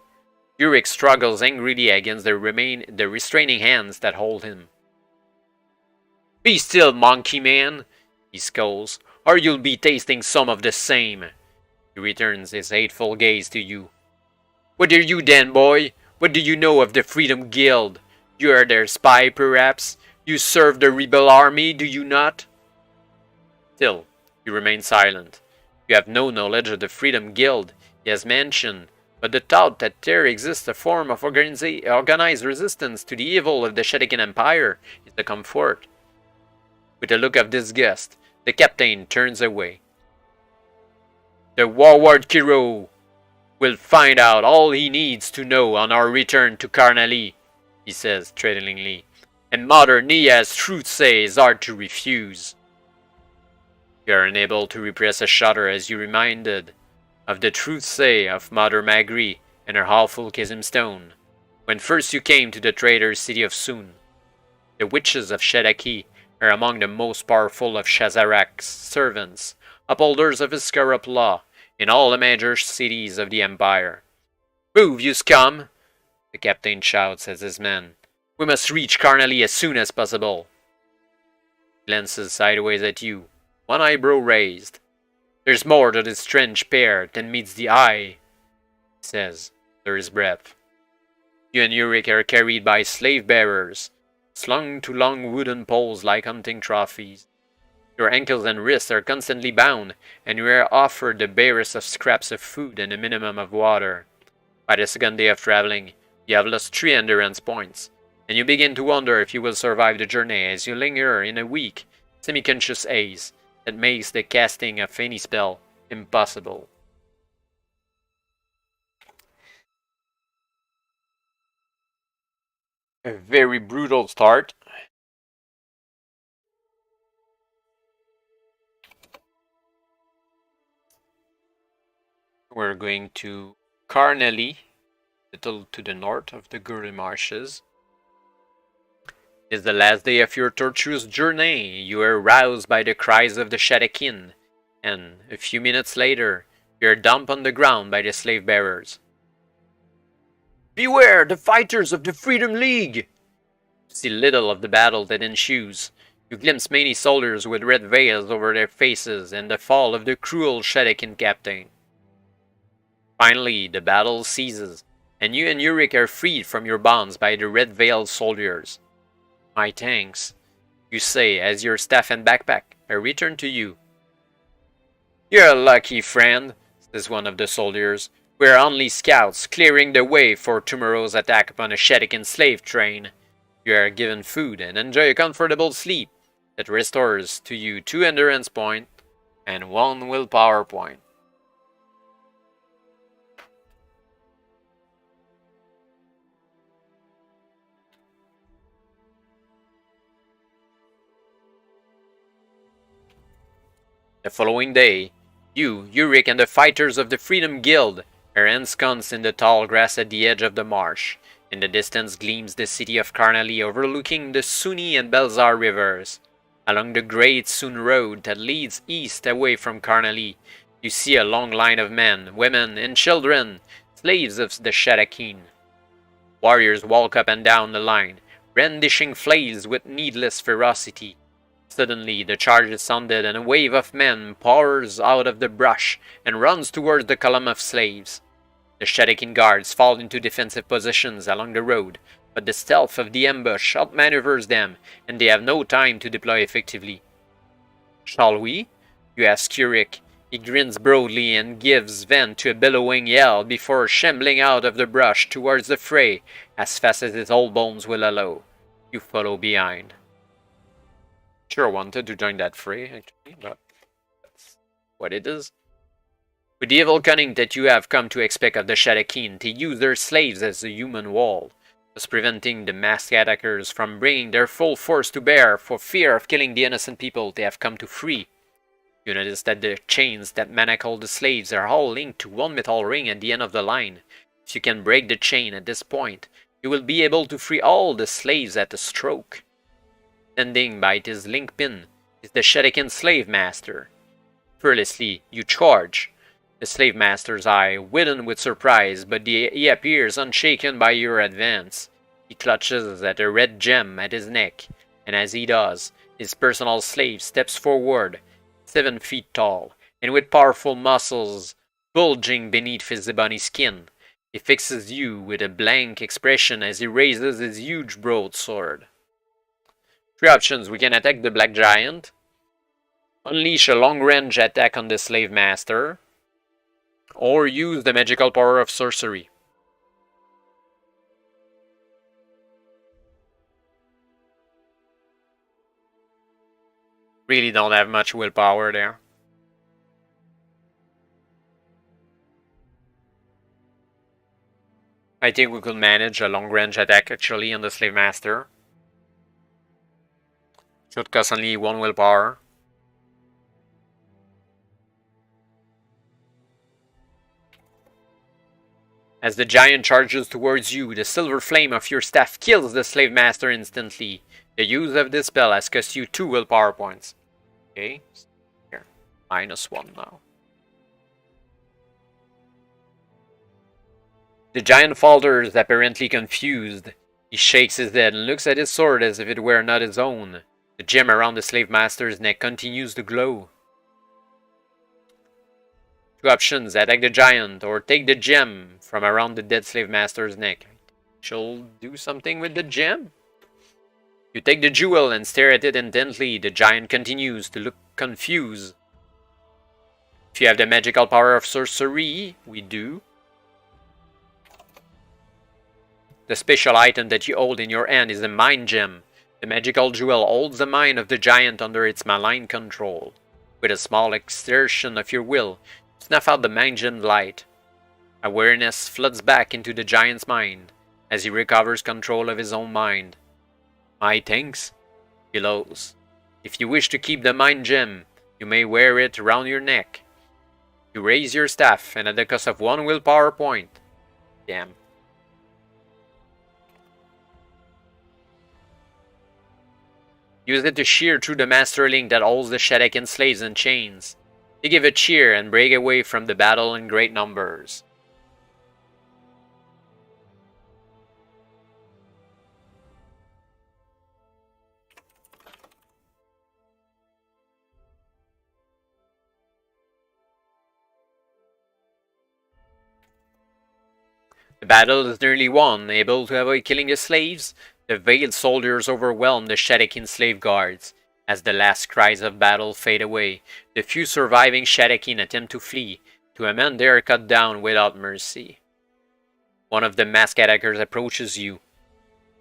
Urix struggles angrily against the restraining hands that hold him. Be still, monkey man, he scolds, or you'll be tasting some of the same. He returns his hateful gaze to you. What are you then, boy? What do you know of the Freedom Guild? You are their spy, perhaps? You serve the rebel army, do you not? Still, you remain silent. You have no knowledge of the Freedom Guild he has mentioned, but the thought that there exists a form of organized resistance to the evil of the Shadikin Empire is a comfort. With a look of disgust, the captain turns away. The Warward Kiro will find out all he needs to know on our return to Karnali, he says threateningly, and Mother Nia's truth says hard to refuse. You are unable to repress a shudder as you reminded of the truth say of Mother Magri and her awful Chasm Stone, when first you came to the traitor's city of Soon. The witches of Shadaki are among the most powerful of Shazarak's servants, upholders of his corrupt law, in all the major cities of the Empire. Move, you scum! The captain shouts at his men. We must reach Karnali as soon as possible. He glances sideways at you, one eyebrow raised. There's more to this strange pair than meets the eye, he says, under his breath. You and Yurik are carried by slave-bearers, slung to long wooden poles like hunting trophies. Your ankles and wrists are constantly bound, and you are offered the barest of scraps of food and a minimum of water. By the second day of traveling, you have lost 3 endurance points, and you begin to wonder if you will survive the journey as you linger in a weak, semi-conscious haze that makes the casting of any spell impossible. A very brutal start. We're going to Karnali, a little to the north of the Guru Marshes. It is the last day of your tortuous journey. You are roused by the cries of the Shadakin, and a few minutes later, you are dumped on the ground by the slave bearers. Beware, the fighters of the Freedom League! You see little of the battle that ensues. You glimpse many soldiers with red veils over their faces and the fall of the cruel Shadakin captain. Finally, the battle ceases, and you and Yurik are freed from your bonds by the red-veiled soldiers. My thanks, you say as your staff and backpack are returned to you. You're lucky, friend, says one of the soldiers. We're only scouts, clearing the way for tomorrow's attack upon a Shadikin slave train. You are given food and enjoy a comfortable sleep that restores to you 2 endurance points and 1 willpower point. The following day, you, Yurik, and the fighters of the Freedom Guild are ensconced in the tall grass at the edge of the marsh. In the distance gleams the city of Karnali overlooking the Suni and Belzar rivers. Along the Great Sun Road that leads east away from Karnali, you see a long line of men, women, and children, slaves of the Shadakin. Warriors walk up and down the line, brandishing flails with needless ferocity. Suddenly, the charge is sounded and a wave of men pours out of the brush and runs towards the column of slaves. The Shadakin guards fall into defensive positions along the road, but the stealth of the ambush outmaneuvers them, and they have no time to deploy effectively. Shall we? You ask Yurik. He grins broadly and gives vent to a bellowing yell before shambling out of the brush towards the fray as fast as his old bones will allow. You follow behind. Sure wanted to join that fray, actually, but that's what it is. With the evil cunning that you have come to expect of the Shadakin, they use their slaves as a human wall, thus preventing the masked attackers from bringing their full force to bear for fear of killing the innocent people they have come to free. You notice that the chains that manacle the slaves are all linked to one metal ring at the end of the line. If you can break the chain at this point, you will be able to free all the slaves at a stroke. Standing by this link pin is the Shadakin slave master. Fearlessly, you charge. The slave master's eye widens with surprise, but he appears unshaken by your advance. He clutches at a red gem at his neck, and as he does, His personal slave steps forward, 7 feet tall, and with powerful muscles bulging beneath his ebony skin. He fixes you with a blank expression as he raises his huge broadsword. 3 options. We can attack the Black Giant, unleash a long-range attack on the Slave Master, or use the magical power of sorcery. Really don't have much willpower there. I think we could manage a long-range attack actually on the Slave Master. Should cost only 1 willpower. As the giant charges towards you, the silver flame of your staff kills the Slave Master instantly. The use of this spell has cost you 2 willpower points. Okay, here, -1 now. The giant falters, apparently confused. He shakes his head and looks at his sword as if it were not his own. The gem around the Slave Master's neck continues to glow. 2 options, attack the giant or take the gem from around the dead Slave Master's neck. She'll do something with the gem? You take the jewel and stare at it intently. The giant continues to look confused. If you have the magical power of sorcery, we do. The special item that you hold in your hand is a mind gem. The magical jewel holds the mind of the giant under its malign control. With a small exertion of your will, snuff out the mind gem light. Awareness floods back into the giant's mind as he recovers control of his own mind. My thanks, he lows. If you wish to keep the mind gem, you may wear it around your neck. You raise your staff, and at the cost of 1 willpower point. Damn. Use it to shear through the masterling that holds the Shadakin slaves in chains. They give a cheer and break away from the battle in great numbers. The battle is nearly won. Able to avoid killing the slaves, the veiled soldiers overwhelm the Shadakin slave guards. As the last cries of battle fade away, the few surviving Shadakin attempt to flee. To a man they are cut down without mercy. One of the masked attackers approaches you.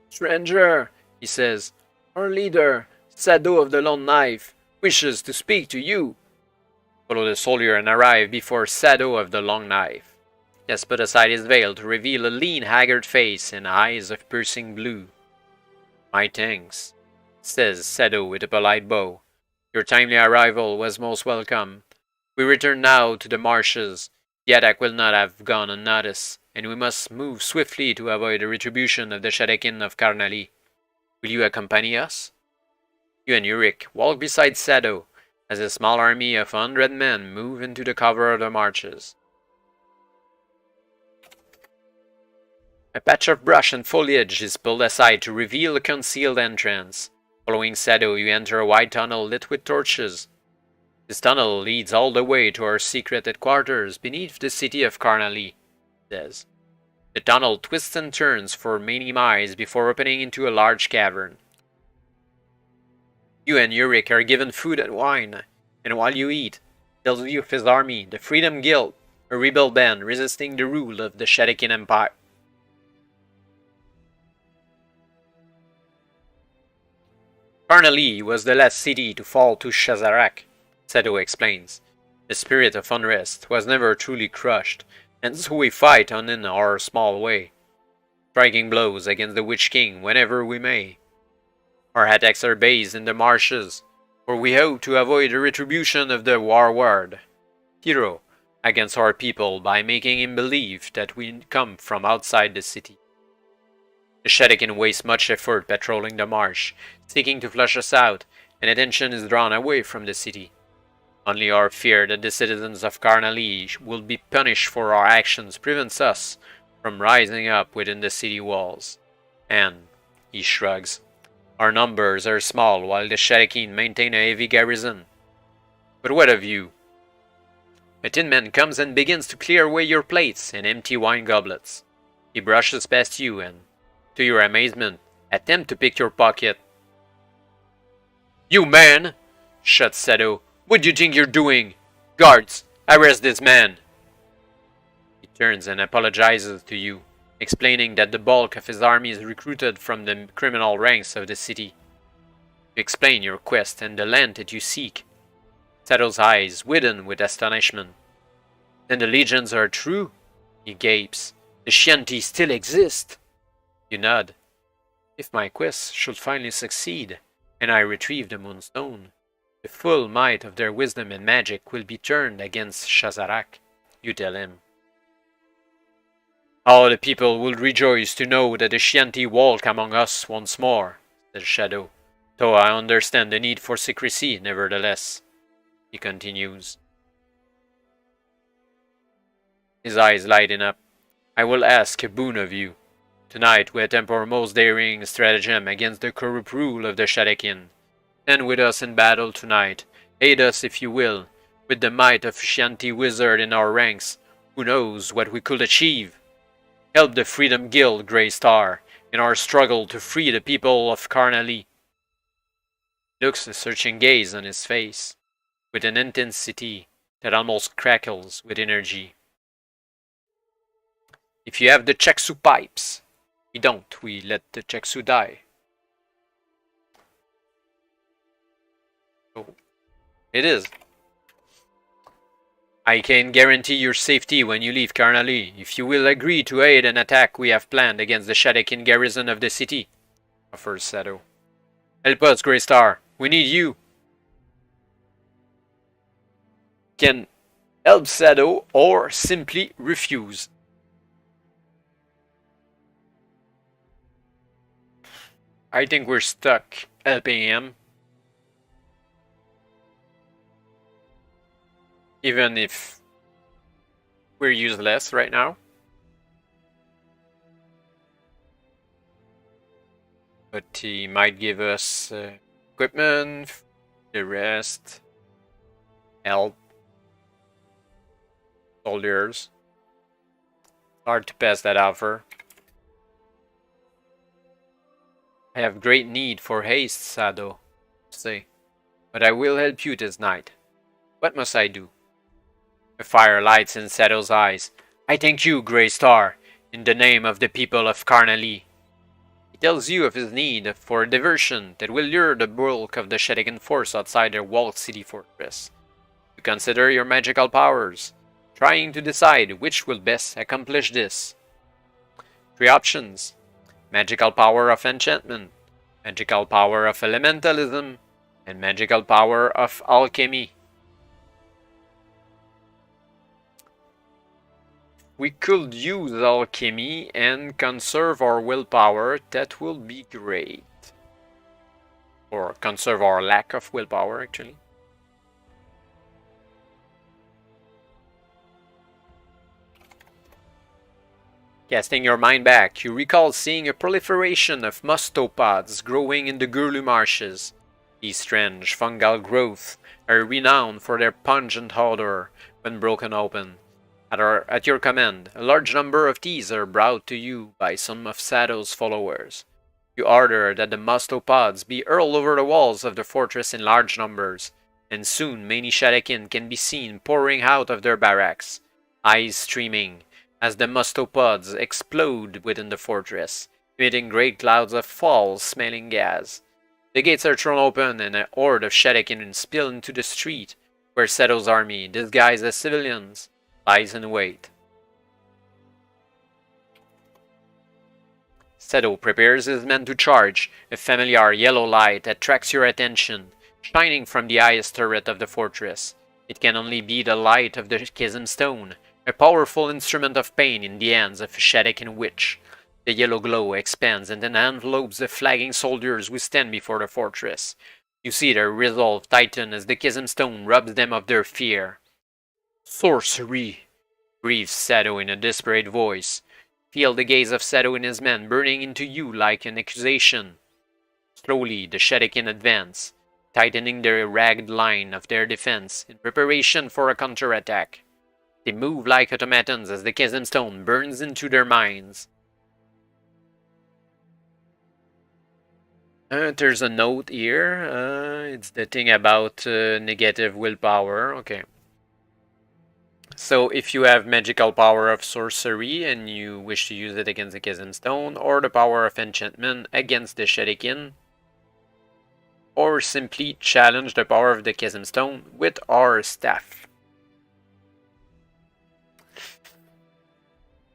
"Stranger," he says, "our leader, Sado of the Long Knife, wishes to speak to you." Follow the soldier and arrive before Sado of the Long Knife. He has put aside his veil to reveal a lean, haggard face and eyes of piercing blue. "My thanks," says Sado with a polite bow. "Your timely arrival was most welcome. We return now to the marshes. The attack will not have gone unnoticed, and we must move swiftly to avoid the retribution of the Shadakin of Karnali. Will you accompany us?" You and Yurik walk beside Sado as a small army of 100 men move into the cover of the marshes. A patch of brush and foliage is pulled aside to reveal a concealed entrance. Following Sado, you enter a wide tunnel lit with torches. This tunnel leads all the way to our secret headquarters beneath the city of Karnali, it says. The tunnel twists and turns for many miles before opening into a large cavern. You and Yurik are given food and wine, and while you eat, tells you of his army, the Freedom Guild, a rebel band resisting the rule of the Shadakin Empire. Karnali was the last city to fall to Shazarak, Sado explains. The spirit of unrest was never truly crushed, and so we fight on in our small way, striking blows against the Witch King whenever we may. Our attacks are based in the marshes, where we hope to avoid the retribution of the warlord, Hero, against our people by making him believe that we come from outside the city. The Shadakin waste much effort patrolling the marsh, seeking to flush us out, and attention is drawn away from the city. Only our fear that the citizens of Karnali will be punished for our actions prevents us from rising up within the city walls. And, he shrugs, Our numbers are small while the Shadakin maintain a heavy garrison. But what of you? A tin man comes and begins to clear away your plates and empty wine goblets. He brushes past you and, to your amazement, attempts to pick your pocket. You man! Shouts Sado. What do you think you're doing? Guards, arrest this man! He turns and apologizes to you, explaining that the bulk of his army is recruited from the criminal ranks of the city. You explain your quest and the land that you seek. Sado's eyes widen with astonishment. Then the legends are true? He gapes. The Shianti still exist? You nod. If my quest should finally succeed, and I retrieve the Moonstone, the full might of their wisdom and magic will be turned against Shazarak, you tell him. All the people will rejoice to know that the Shianti walk among us once more, says Shadow, though I understand the need for secrecy nevertheless. He continues. His eyes lighten up. I will ask a boon of you. Tonight we attempt our most daring stratagem against the corrupt rule of the Shadakin. Stand with us in battle tonight. Aid us if you will. With the might of Shianti wizard in our ranks, who knows what we could achieve? Help the Freedom Guild, Grey Star, in our struggle to free the people of Karnali. Looks a searching gaze on his face, with an intensity that almost crackles with energy. If you have the Cheksu pipes. We don't, we let the Cheksu die. Oh, it is. I can guarantee your safety when you leave Karnali, if you will agree to aid an attack we have planned against the Shadakin garrison of the city, offers Sado. Help us, Grey Star. We need you. Can help Sado or simply refuse. I think we're stuck helping him. Even if we're useless right now. But he might give us equipment, the rest, help, soldiers. Hard to pass that offer. I have great need for haste, Sado, say, but I will help you this night. What must I do? A fire lights in Sado's eyes. I thank you, Grey Star, in the name of the people of Karnali. He tells you of his need for a diversion that will lure the bulk of the Shadakin force outside their walled city fortress. You consider your magical powers, trying to decide which will best accomplish this. 3 options. Magical power of enchantment, magical power of elementalism, and magical power of alchemy. We could use alchemy and conserve our willpower, that will be great. Or conserve our lack of willpower, actually. Casting your mind back, you recall seeing a proliferation of mustopods growing in the Gurlu marshes. These strange fungal growths are renowned for their pungent odor when broken open. At your command, a large number of these are brought to you by some of Sado's followers. You order that the mustopods be hurled over the walls of the fortress in large numbers, and soon many Shadakin can be seen pouring out of their barracks, eyes streaming, as the mustopods explode within the fortress, emitting great clouds of foul-smelling gas. The gates are thrown open and a horde of Shadakin spill into the street, where Sato's army, disguised as civilians, lies in wait. Sato prepares his men to charge. A familiar yellow light attracts your attention, shining from the highest turret of the fortress. It can only be the light of the Chasm Stone, a powerful instrument of pain in the hands of a Shadakin witch. The yellow glow expands and then envelopes the flagging soldiers who stand before the fortress. You see their resolve tighten as the Chasm Stone robs them of their fear. Sorcery, breathes Sato in a desperate voice. Feel the gaze of Sato and his men burning into you like an accusation. Slowly, the Shuriken advance, tightening their ragged line of their defense in preparation for a counterattack. They move like automatons as the chasm stone burns into their minds. There's a note here. It's the thing about negative willpower. Okay. So if you have magical power of sorcery and you wish to use it against the chasm stone, or the power of enchantment against the Shuriken, or simply challenge the power of the chasm stone with our staff.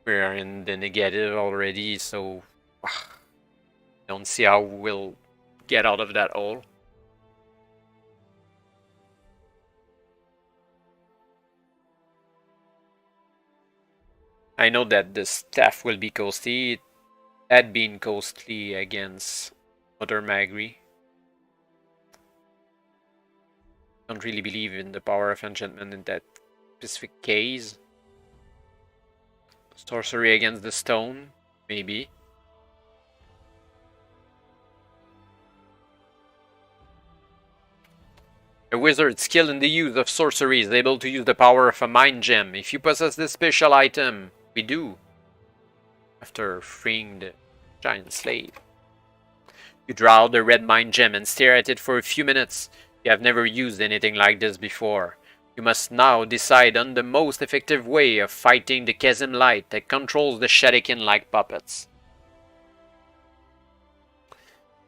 We are in the negative already, so don't see how we'll get out of that hole. I know that the staff will be costly. It had been costly against Mother Magri. Don't really believe in the power of enchantment in that specific case. Sorcery against the stone, maybe. A wizard skilled in the use of sorcery is able to use the power of a mind gem. If you possess this special item, we do. After freeing the giant slave. You draw out the red mind gem and stare at it for a few minutes. You have never used anything like this before. You must now decide on the most effective way of fighting the chasm light that controls the Shuriken like puppets.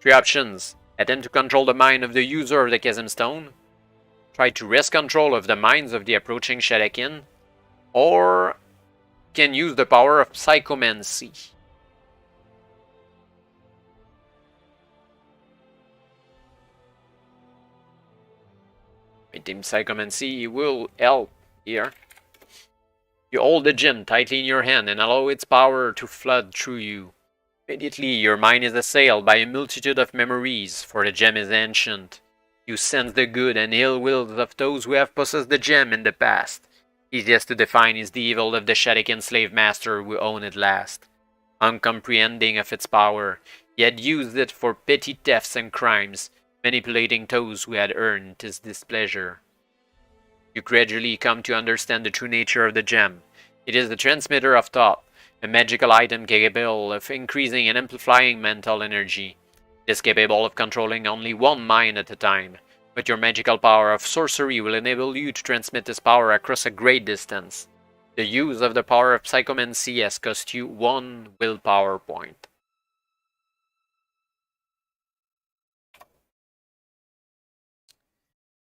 3 options. Attempt to control the mind of the user of the chasm stone. Try to wrest control of the minds of the approaching Shuriken. Or can use the power of psychomancy. My team psychomancy will help here. You hold the gem tightly in your hand and allow its power to flood through you. Immediately, your mind is assailed by a multitude of memories, for the gem is ancient. You sense the good and ill wills of those who have possessed the gem in the past. Easiest to define is the evil of the Shuriken slave master who owned it last. Uncomprehending of its power, he had used it for petty thefts and crimes, manipulating those who had earned his displeasure. You gradually come to understand the true nature of the gem. It is the transmitter of thought, a magical item capable of increasing and amplifying mental energy. It is capable of controlling only one mind at a time, but your magical power of sorcery will enable you to transmit this power across a great distance. The use of the power of psychomancy has cost you 1 willpower point.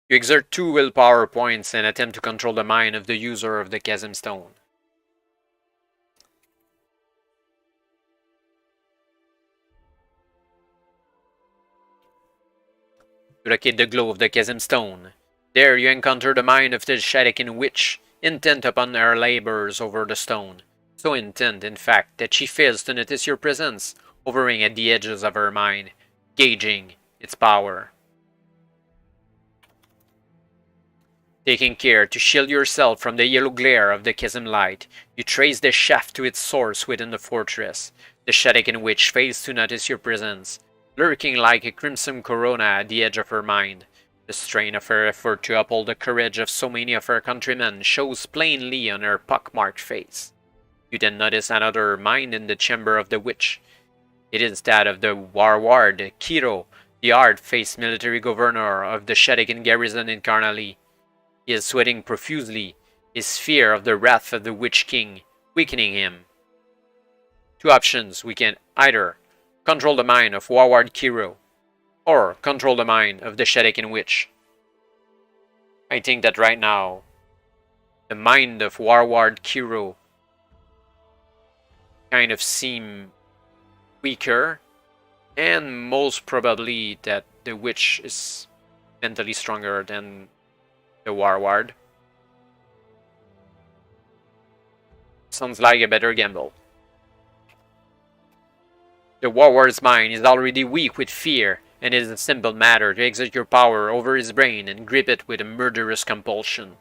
You exert 2 willpower points and attempt to control the mind of the user of the chasm stone. You locate the glow of the chasm stone. There you encounter the mind of the Shuriken witch, intent upon her labors over the stone. So intent, in fact, that she fails to notice your presence, hovering at the edges of her mind, gauging its power. Taking care to shield yourself from the yellow glare of the chasm light, you trace the shaft to its source within the fortress. The Shuriken witch fails to notice your presence, lurking like a crimson corona at the edge of her mind. The strain of her effort to uphold the courage of so many of her countrymen shows plainly on her pockmarked face. You then notice another mind in the chamber of the witch. It is that of the warward Kiro, the hard-faced military governor of the Shuriken garrison in Karnali. He is sweating profusely, his fear of the wrath of the Witch King weakening him. 2 options. We can either control the mind of Warward Kiro, or control the mind of the Shuriken Witch. I think that right now, the mind of Warward Kiro kind of seem weaker, and most probably that the witch is mentally stronger than the Warward. Sounds like a better gamble. The Warward's mind is already weak with fear, and it is a simple matter to exert your power over his brain and grip it with a murderous compulsion.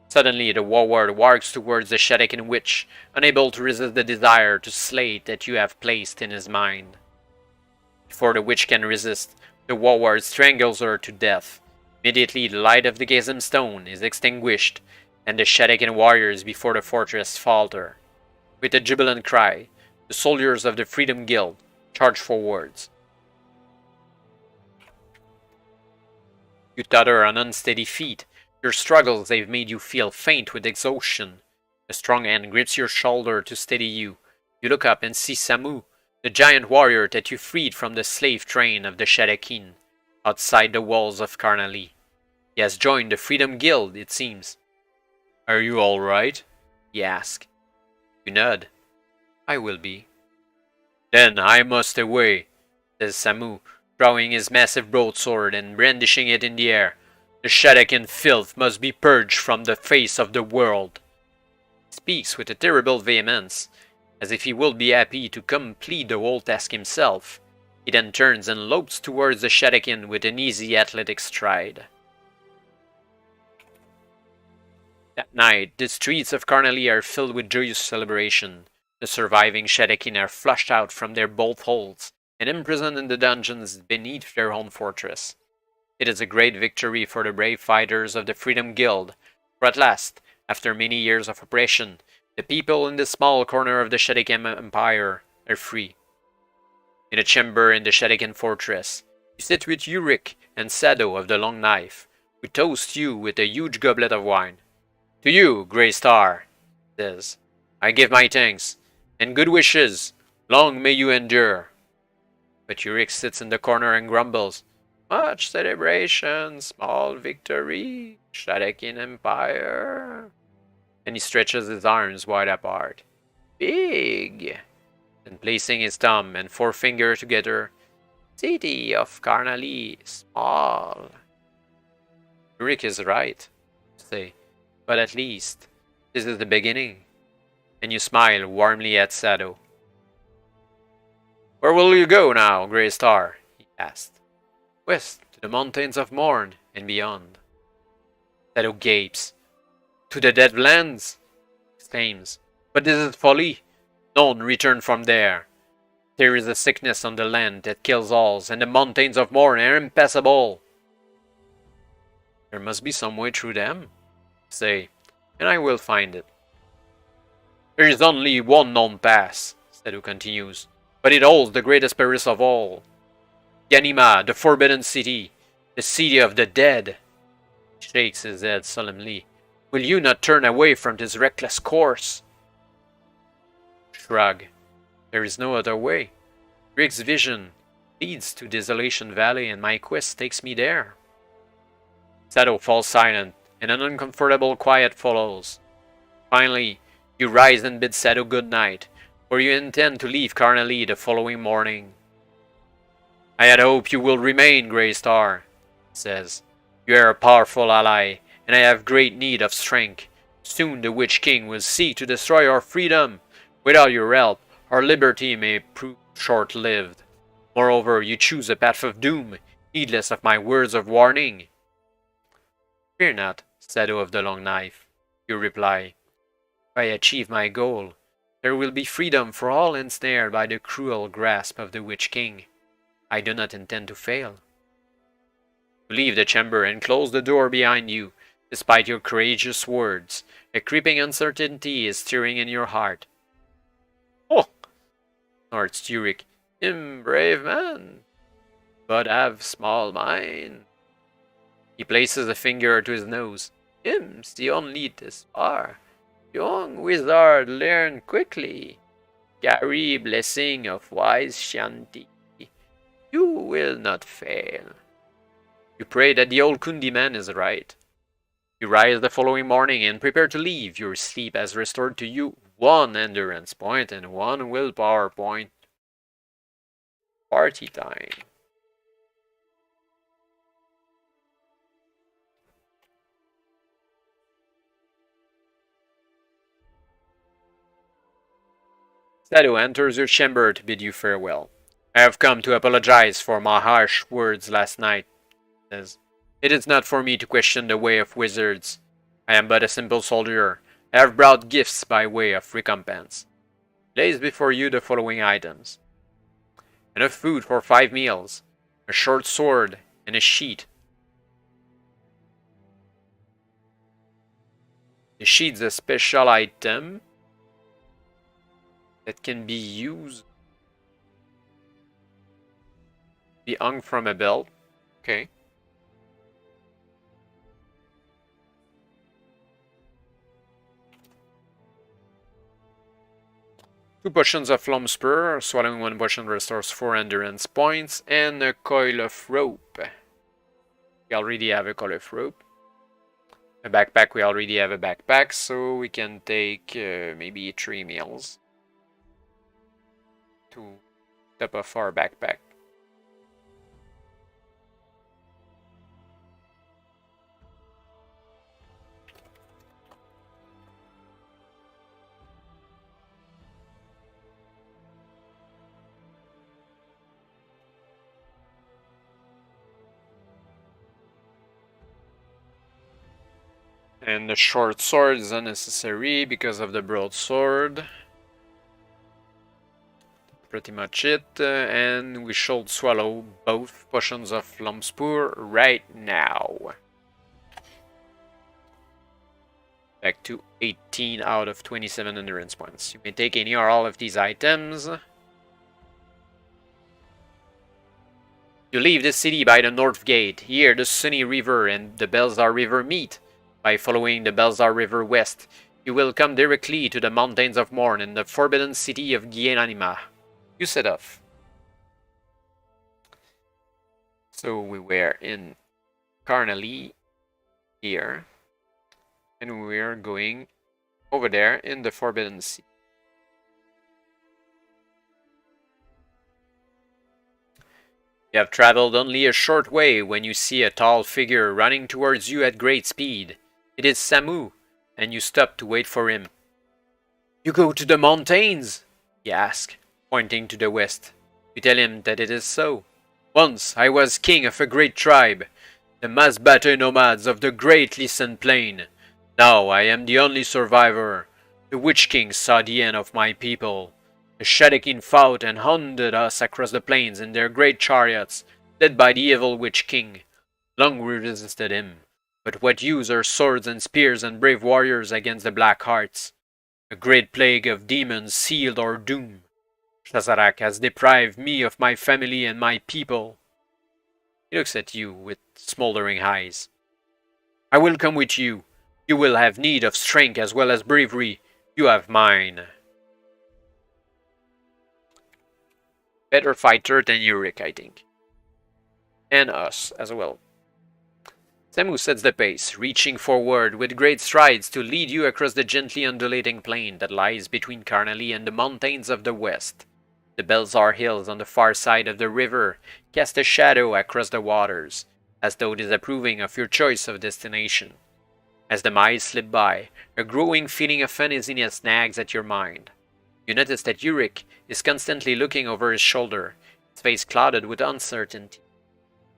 Suddenly, the Warward walks towards the Shuriken witch, unable to resist the desire to slay it that you have placed in his mind. Before the witch can resist, The warlord strangles her to death. Immediately the light of the chasm stone is extinguished, and the Shadakin warriors before the fortress falter. With a jubilant cry, the soldiers of the Freedom Guild charge forwards. You totter on unsteady feet. Your struggles have made you feel faint with exhaustion. A strong hand grips your shoulder to steady you. You look up and see Samu, the giant warrior that you freed from the slave train of the Shadakin, outside the walls of Karnali. He has joined the Freedom Guild, it seems. Are you all right? He asks. You nod. I will be. Then I must away, says Samu, drawing his massive broadsword and brandishing it in the air. The Shadakin filth must be purged from the face of the world. He speaks with a terrible vehemence, as if he would be happy to complete the whole task himself. He then turns and lopes towards the Shadakin with an easy athletic stride. That night, the streets of Karnali are filled with joyous celebration. The surviving Shadakin are flushed out from their bolt holes and imprisoned in the dungeons beneath their own fortress. It is a great victory for the brave fighters of the Freedom Guild, for at last, after many years of oppression, the people in this small corner of the Shadakin Empire are free. In a chamber in the Shadakin fortress, you sit with Yurik and Sado of the Long Knife, who toast you with a huge goblet of wine. To you, Grey Star, he says, I give my thanks, and good wishes. Long may you endure. But Yurik sits in the corner and grumbles. Much celebration, small victory, Shadakin Empire. And he stretches his arms wide apart. Big. And placing his thumb and forefinger together, City of Karnali, small. Yurik is right, say. But at least, this is the beginning. And you smile warmly at Sado. Where will you go now, Grey Star? He asked. West, to the mountains of Morn, and beyond. Sado gapes. To the Deadlands? Exclaims. But this is folly. None return from there. There is a sickness on the land that kills all, and the mountains of Morn are impassable. There must be some way through them, say, and I will find it. There is only one known pass, Sado continues, but it holds the greatest perils of all. Yanima, the Forbidden City, the City of the Dead. He shakes his head solemnly. Will you not turn away from this reckless course? Shrug. There is no other way. Rick's vision leads to Desolation Valley and my quest takes me there. Sado falls silent, and an uncomfortable quiet follows. Finally, you rise and bid Sado good night, for you intend to leave Karnali the following morning. I had hoped you will remain, Grey Star, he says. You are a powerful ally, and I have great need of strength. Soon the Witch King will seek to destroy our freedom. Without your help, our liberty may prove short-lived. Moreover, you choose a path of doom, heedless of my words of warning. Fear not, Sado of the Long Knife, you reply. If I achieve my goal, there will be freedom for all ensnared by the cruel grasp of the Witch King. I do not intend to fail. You leave the chamber and close the door behind you. Despite your courageous words, a creeping uncertainty is stirring in your heart. Oh, snorts Yurik. Him brave man, but have small mind. He places a finger to his nose. Him's the only this far. Young wizard learn quickly. Carry blessing of wise Shianti. You will not fail. You pray that the old Kundi man is right. You rise the following morning and prepare to leave. Your sleep has restored to you one endurance point and one willpower point. Party time. Sado enters your chamber to bid you farewell. I have come to apologize for my harsh words last night, he says. It is not for me to question the way of wizards. I am but a simple soldier. I have brought gifts by way of recompense. Lays before you the following items. Enough food for 5 meals. a short sword, and a sheet. The sheet's a special item that can be used, be hung from a belt. Okay. Two potions of Flum Spur, swallowing one potion restores 4 endurance points, and a coil of rope. We already have a coil of rope. A backpack, we already have a backpack, so we can take maybe 3 meals to top of our backpack. And the short sword is unnecessary because of the broadsword. Pretty much it. And we should swallow both potions of Flumspur right now. Back to 18 out of 27 endurance points. You may take any or all of these items. You leave the city by the north gate. Here the Sunny River and the Belzar River meet. By following the Belzar River west, you will come directly to the Mountains of Morn and the forbidden city of Gienanima. You set off. So we were in Carnaly here, and we're going over there in the forbidden city. You have traveled only a short way when you see a tall figure running towards you at great speed. It is Samu, and you stop to wait for him. You go to the mountains? He asks, pointing to the west. You tell him that it is so. Once I was king of a great tribe, the Masbate nomads of the Great Listen Plain. Now I am the only survivor. The Witch King saw the end of my people. The Shadowkin fought and hunted us across the plains in their great chariots, led by the evil Witch King. Long we resisted him. But what use are swords and spears and brave warriors against the Black Hearts? A great plague of demons sealed our doom. Shazarak has deprived me of my family and my people. He looks at you with smoldering eyes. I will come with you. You will have need of strength as well as bravery. You have mine. Better fighter than Yurik, I think. And us as well. Samu sets the pace, reaching forward with great strides to lead you across the gently undulating plain that lies between Carnaly and the mountains of the west. The Belzar hills on the far side of the river cast a shadow across the waters, as though disapproving of your choice of destination. As the miles slip by, a growing feeling of uneasiness nags at your mind. You notice that Yurik is constantly looking over his shoulder, his face clouded with uncertainty.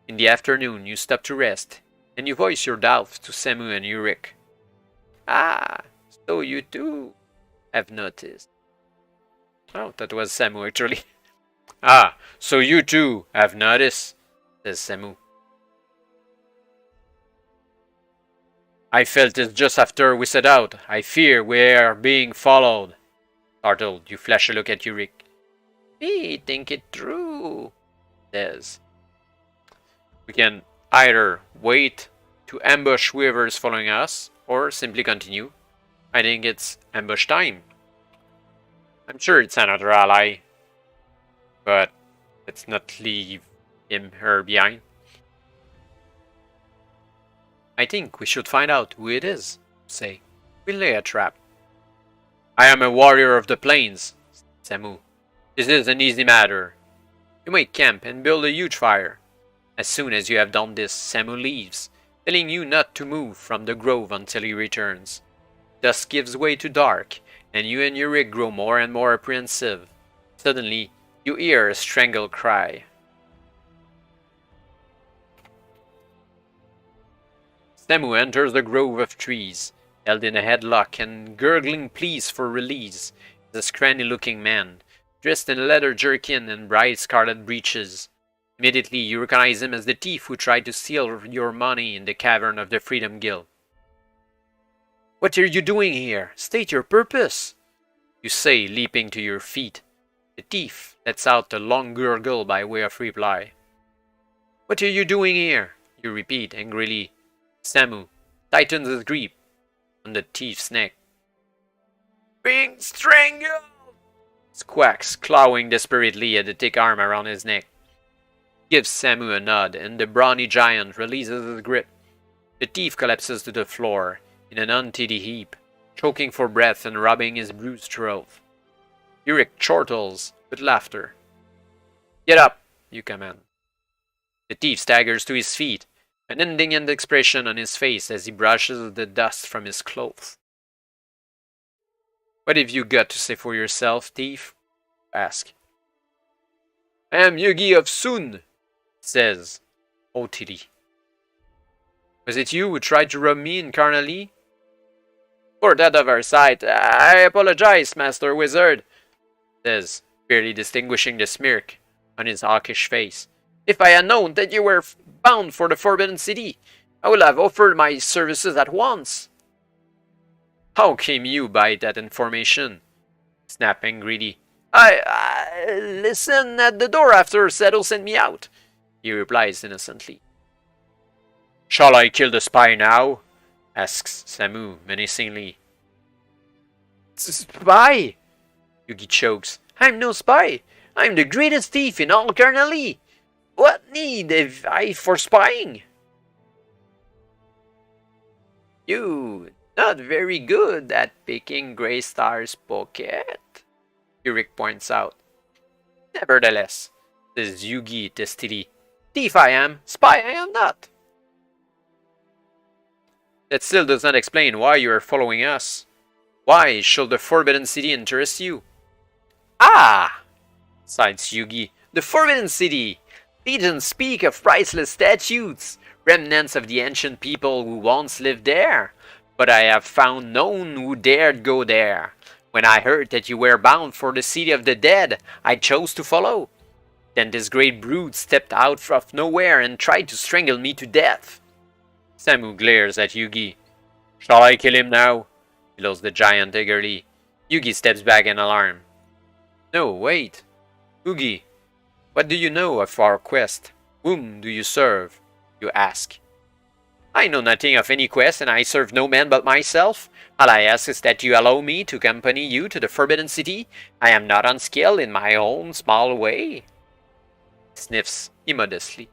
In the afternoon, you stop to rest, and you voice your doubts to Samu and Yurik. Ah, so you too have noticed. Oh, that was Samu actually. Ah, so you too have noticed, says Samu. I felt it just after we set out. I fear we are being followed. Startled, you flash a look at Yurik. We think it through, says. We can either wait to ambush whoever's following us, or simply continue. I think it's ambush time. I'm sure it's another ally, but let's not leave him or behind. I think we should find out who it is, say. We'll lay a trap. I am a warrior of the plains, Samu. This is an easy matter. You make camp and build a huge fire. As soon as you have done this, Samu leaves, telling you not to move from the grove until he returns. Dusk gives way to dark, and you and Yurik grow more and more apprehensive. Suddenly, you hear a strangled cry. Samu enters the grove of trees, held in a headlock and gurgling pleas for release. Is a scrawny-looking man, dressed in a leather jerkin and bright scarlet breeches. Immediately, you recognize him as the thief who tried to steal your money in the cavern of the Freedom Guild. What are you doing here? State your purpose, you say, leaping to your feet. The thief lets out a long gurgle by way of reply. What are you doing here? You repeat angrily. Samu tightens his grip on the thief's neck. Being strangled! Squawks, clawing desperately at the thick arm around his neck. Gives Samu a nod, and the brawny giant releases his grip. The thief collapses to the floor in an untidy heap, choking for breath and rubbing his bruised throat. Yurik chortles with laughter. Get up, you command. The thief staggers to his feet, an indignant expression on his face as he brushes the dust from his clothes. What have you got to say for yourself, thief? Ask. I am Yugi of Sun, says haughtily. Was it you who tried to rob me in Carnalee? For that of our sight, I apologize, Master Wizard, says, barely distinguishing the smirk on his hawkish face. If I had known that you were bound for the Forbidden City, I would have offered my services at once. How came you by that information? Snapped angrily. I listened at the door after Seto sent me out, he replies innocently. Shall I kill the spy now? Asks Samu menacingly. Spy? Yugi chokes. I'm no spy. I'm the greatest thief in all Carnalee. What need have I for spying? You not very good at picking Grey Star's pocket, Yurik points out. Nevertheless, says Yugi testily. Thief I am, spy I am not. That still does not explain why you are following us. Why should the Forbidden City interest you? Ah! Sighs Yugi. The Forbidden City! Legends speak of priceless statues, remnants of the ancient people who once lived there. But I have found none who dared go there. When I heard that you were bound for the City of the Dead, I chose to follow. Then this great brute stepped out of nowhere and tried to strangle me to death. Samu glares at Yugi. Shall I kill him now? Bellows the giant eagerly. Yugi steps back in alarm. No, wait. Yugi, what do you know of our quest? Whom do you serve? You ask. I know nothing of any quest, and I serve no man but myself. All I ask is that you allow me to accompany you to the Forbidden City. I am not unskilled in my own small way. Sniffs immodestly.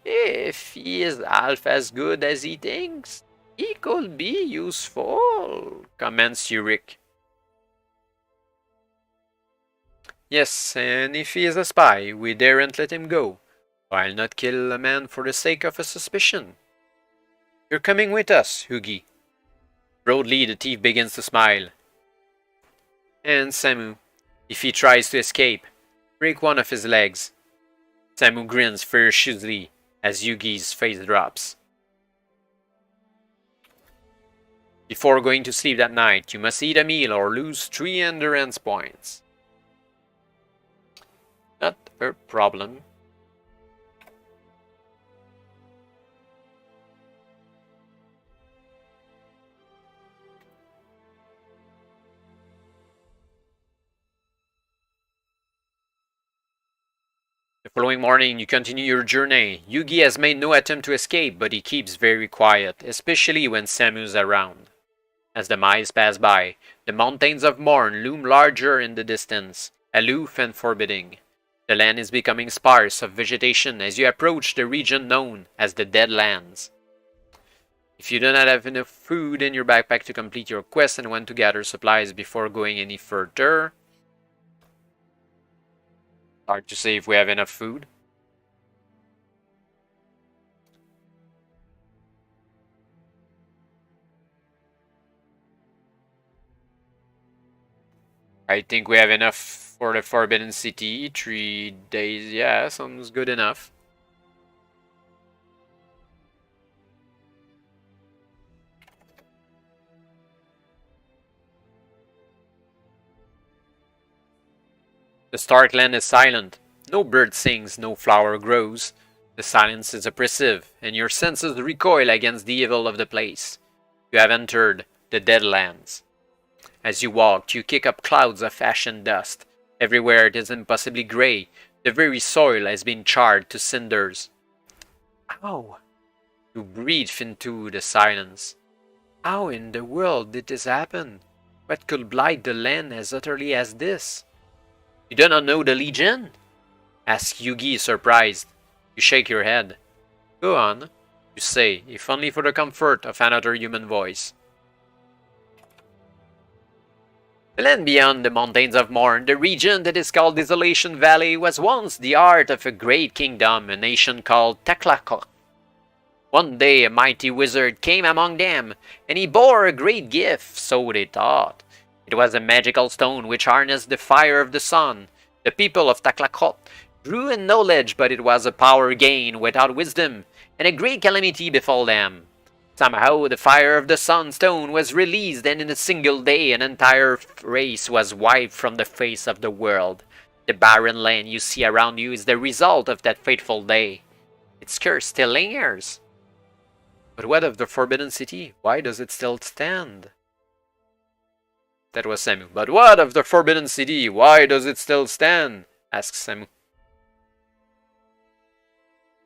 If he is half as good as he thinks, he could be useful, comments Yurik. Yes, and if he is a spy, we daren't let him go. I'll not kill a man for the sake of a suspicion. You're coming with us, Yugi. Broadly, the thief begins to smile. And Samu, if he tries to escape, break one of his legs. Samu grins ferociously as Yugi's face drops. Before going to sleep that night, you must eat a meal or lose 3 endurance points. Not a problem. The following morning, you continue your journey. Yugi has made no attempt to escape, but he keeps very quiet, especially when Samu's around. As the miles pass by, the mountains of Morn loom larger in the distance, aloof and forbidding. The land is becoming sparse of vegetation as you approach the region known as the Deadlands. If you do not have enough food in your backpack to complete your quest and want to gather supplies before going any further, hard to say if we have enough food. I think we have enough for the Forbidden City. 3 days, yeah, sounds good enough. The Starkland is silent. No bird sings, no flower grows. The silence is oppressive, and your senses recoil against the evil of the place. You have entered the Deadlands. As you walk, you kick up clouds of ash and dust. Everywhere it is impossibly grey. The very soil has been charred to cinders. Ow! You breathe into the silence. How in the world did this happen? What could blight the land as utterly as this? You do not know the Legion? Asks Yugi, surprised. You shake your head. Go on, you say, if only for the comfort of another human voice. The land beyond the mountains of Morn, the region that is called Desolation Valley, was once the heart of a great kingdom, a nation called Taklakot. One day a mighty wizard came among them, and he bore a great gift, so they thought. It was a magical stone which harnessed the fire of the sun. The people of Taklakot grew in knowledge, but it was a power gained without wisdom, and a great calamity befell them. Somehow the fire of the sun stone was released, and in a single day an entire race was wiped from the face of the world. The barren land you see around you is the result of that fateful day. Its curse still lingers. But what of the Forbidden City? Why does it still stand? That was Samu. But what of the Forbidden City? Why does it still stand? Asks Samu.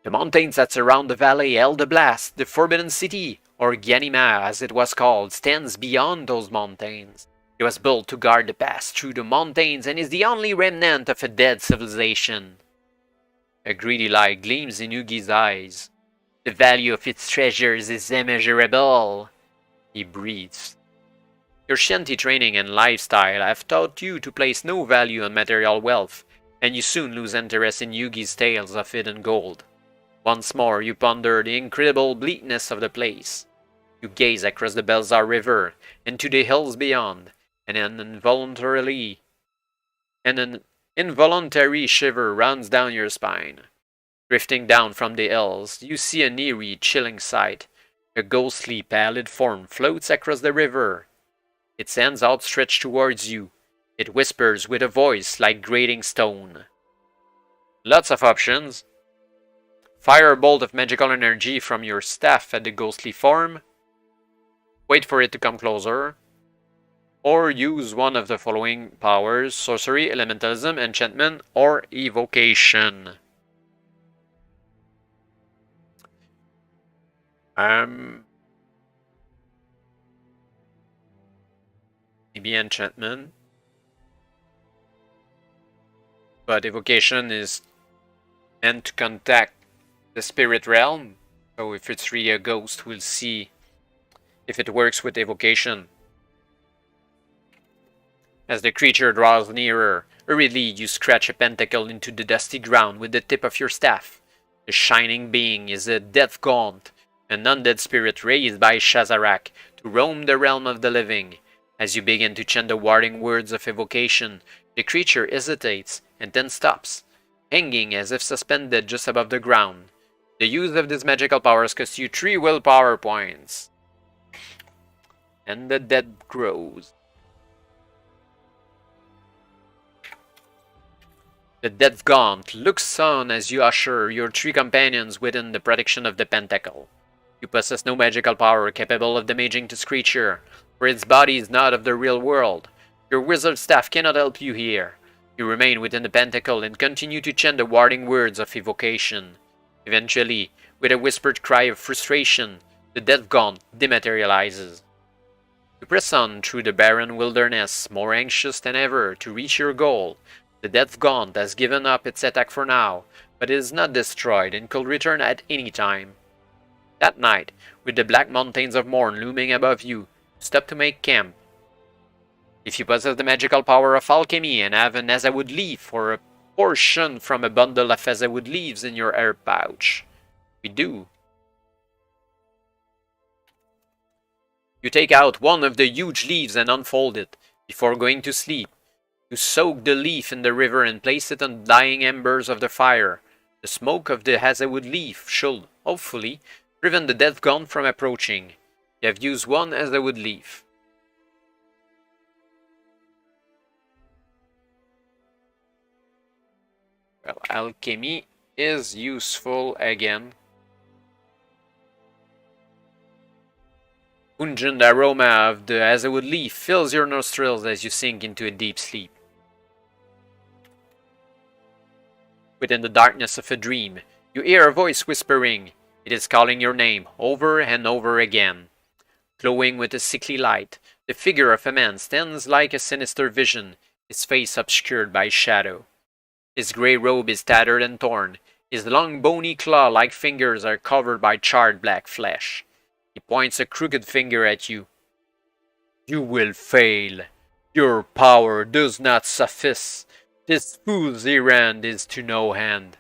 The mountains that surround the valley held the blast. The Forbidden City, or Gyanima as it was called, stands beyond those mountains. It was built to guard the pass through the mountains and is the only remnant of a dead civilization. A greedy light gleams in Yugi's eyes. The value of its treasures is immeasurable. He breathes. Your Shianti training and lifestyle have taught you to place no value on material wealth, and you soon lose interest in Yugi's tales of hidden gold. Once more you ponder the incredible bleakness of the place. You gaze across the Belzar River and to the hills beyond, and an involuntary shiver runs down your spine. Drifting down from the hills, you see an eerie, chilling sight. A ghostly, pallid form floats across the river. Its hands outstretched towards you. It whispers with a voice like grating stone. Lots of options. Fire a bolt of magical energy from your staff at the ghostly form. Wait for it to come closer. Or use one of the following powers: sorcery, elementalism, enchantment, or evocation. Maybe enchantment. But evocation is meant to contact the spirit realm. So if it's really a ghost, we'll see if it works with evocation. As the creature draws nearer, hurriedly you scratch a pentacle into the dusty ground with the tip of your staff. The shining being is a death gaunt, an undead spirit raised by Shazarak to roam the realm of the living. As you begin to chant the warding words of evocation, the creature hesitates and then stops, hanging as if suspended just above the ground. The use of this magical powers costs you 3 willpower points. And the dead grows. The Death Gaunt looks on as you usher your 3 companions within the protection of the pentacle. You possess no magical power capable of damaging this creature, for its body is not of the real world. Your wizard staff cannot help you here. You remain within the pentacle and continue to chant the warding words of evocation. Eventually, with a whispered cry of frustration, the Death Gaunt dematerializes. You press on through the barren wilderness, more anxious than ever to reach your goal. The Death Gaunt has given up its attack for now, but it is not destroyed and could return at any time. That night, with the black mountains of Morn looming above you, stop to make camp. If you possess the magical power of alchemy and have an Azawood leaf or a portion from a bundle of Azawood leaves in your herb pouch. We do. You take out one of the huge leaves and unfold it. Before going to sleep, you soak the leaf in the river and place it on dying embers of the fire. The smoke of the Azawood leaf should, hopefully, prevent the Death Gaunt from approaching. You have used one Azawood leaf. Well, alchemy is useful again. Pungent aroma of the azalewood leaf fills your nostrils as you sink into a deep sleep. Within the darkness of a dream, you hear a voice whispering. It is calling your name over and over again. Glowing with a sickly light, the figure of a man stands like a sinister vision, his face obscured by shadow. His grey robe is tattered and torn. His long bony claw-like fingers are covered by charred black flesh. He points a crooked finger at you. You will fail. Your power does not suffice. This fool's errand is to no end.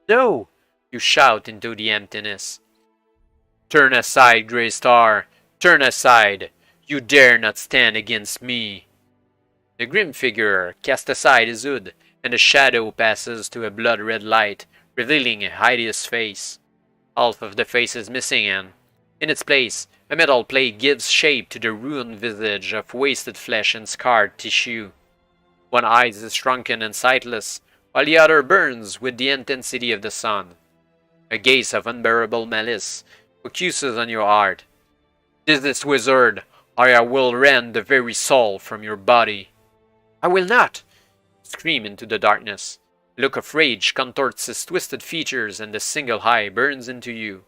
No! You shout into the emptiness. Turn aside, Grey Star. Turn aside. You dare not stand against me. The grim figure casts aside his hood, and the shadow passes to a blood-red light, revealing a hideous face. Half of the face is missing, and, in its place, a metal plate gives shape to the ruined visage of wasted flesh and scarred tissue. One eye is shrunken and sightless, while the other burns with the intensity of the sun. A gaze of unbearable malice focuses on your heart. This wizard, or I will rend the very soul from your body. I will not! Scream into the darkness. A look of rage contorts his twisted features, and the single eye burns into you.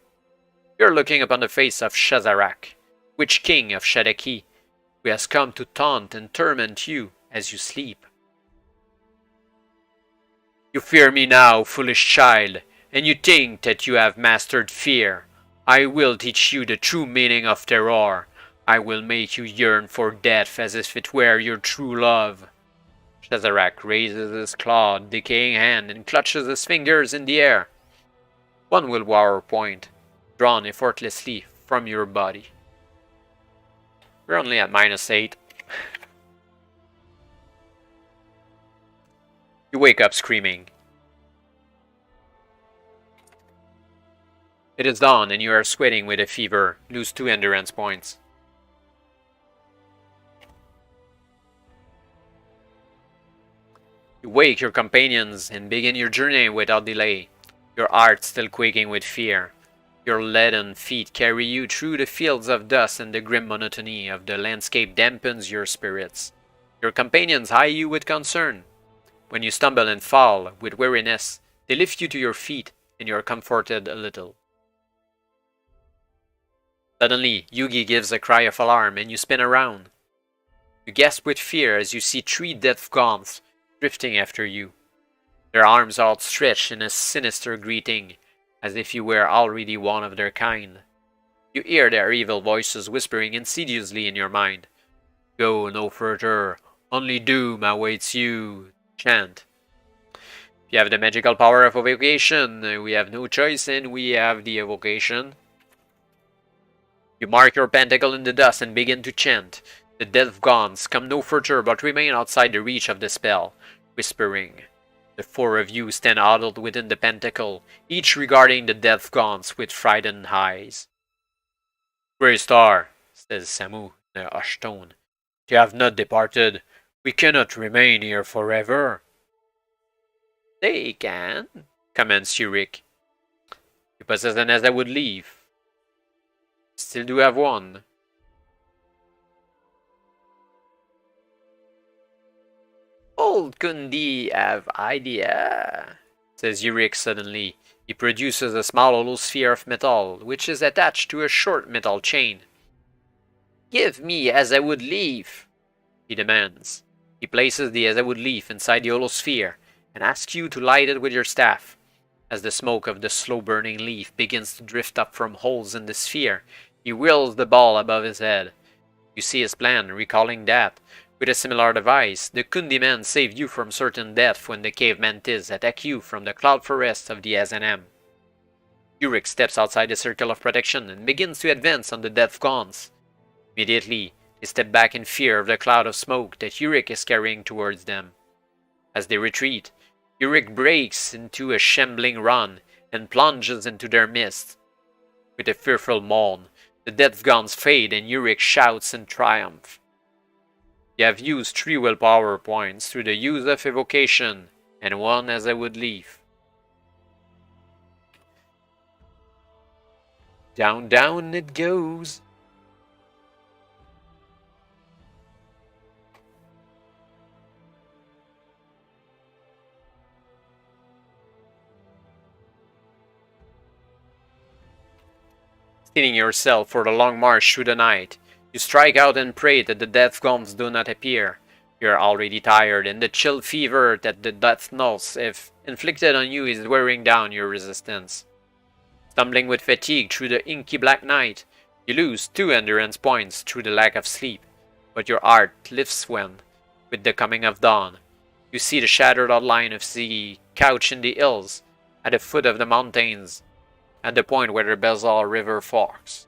You are looking upon the face of Shazarak, witch king of Shadaki, who has come to taunt and torment you as you sleep. You fear me now, foolish child, and you think that you have mastered fear. I will teach you the true meaning of terror. I will make you yearn for death as if it were your true love. Shazarak raises his clawed, decaying hand and clutches his fingers in the air. One willpower point, drawn effortlessly from your body. We're only at -8. You wake up screaming. It is dawn and you are sweating with a fever. Lose 2 endurance points. You wake your companions and begin your journey without delay, your heart still quaking with fear. Your leaden feet carry you through the fields of dust, and the grim monotony of the landscape dampens your spirits. Your companions eye you with concern. When you stumble and fall with weariness, they lift you to your feet, and you are comforted a little. Suddenly, Yugi gives a cry of alarm, and you spin around. You gasp with fear as you see 3 death golems drifting after you, their arms outstretched in a sinister greeting, as if you were already one of their kind. You hear their evil voices whispering insidiously in your mind. Go no further, only doom awaits you. Chant. If you have the magical power of evocation, we have no choice and we have the evocation. You mark your pentacle in the dust and begin to chant. The death golems come no further but remain outside the reach of the spell, whispering. The 4 of you stand huddled within the pentacle, each regarding the death golems with frightened eyes. Grey Star, says Samu in a hushed tone. They have not departed. We cannot remain here forever. They can, comments Yurik. You possess an azalewood leaf. Still do have one. Old Kundi have idea, says Yurik suddenly. He produces a small hollow sphere of metal, which is attached to a short metal chain. Give me azalewood leaf, he demands. He places the azalewood leaf inside the hollow sphere and asks you to light it with your staff. As the smoke of the slow-burning leaf begins to drift up from holes in the sphere, he whirls the ball above his head. You see his plan, recalling that, with a similar device, the Kundi man saved you from certain death when the cave mantis attacked you from the cloud forest of the S&M. Yurik steps outside the circle of protection and begins to advance on the death golems. Immediately, they step back in fear of the cloud of smoke that Yurik is carrying towards them. As they retreat, Yurik breaks into a shambling run and plunges into their midst. With a fearful moan, the death golems fade and Yurik shouts in triumph. You have used 3 willpower points through the use of evocation. and one as I would leave. Down, down it goes. Steeling yourself for the long march through the night, you strike out and pray that the death gnomes do not appear. You are already tired, and the chill fever that the death notes, if inflicted on you, is wearing down your resistance. Stumbling with fatigue through the inky black night, you lose 2 endurance points through the lack of sleep, but your heart lifts when, with the coming of dawn, you see the shattered outline of sea couch in the hills, at the foot of the mountains, at the point where the Belzar River forks.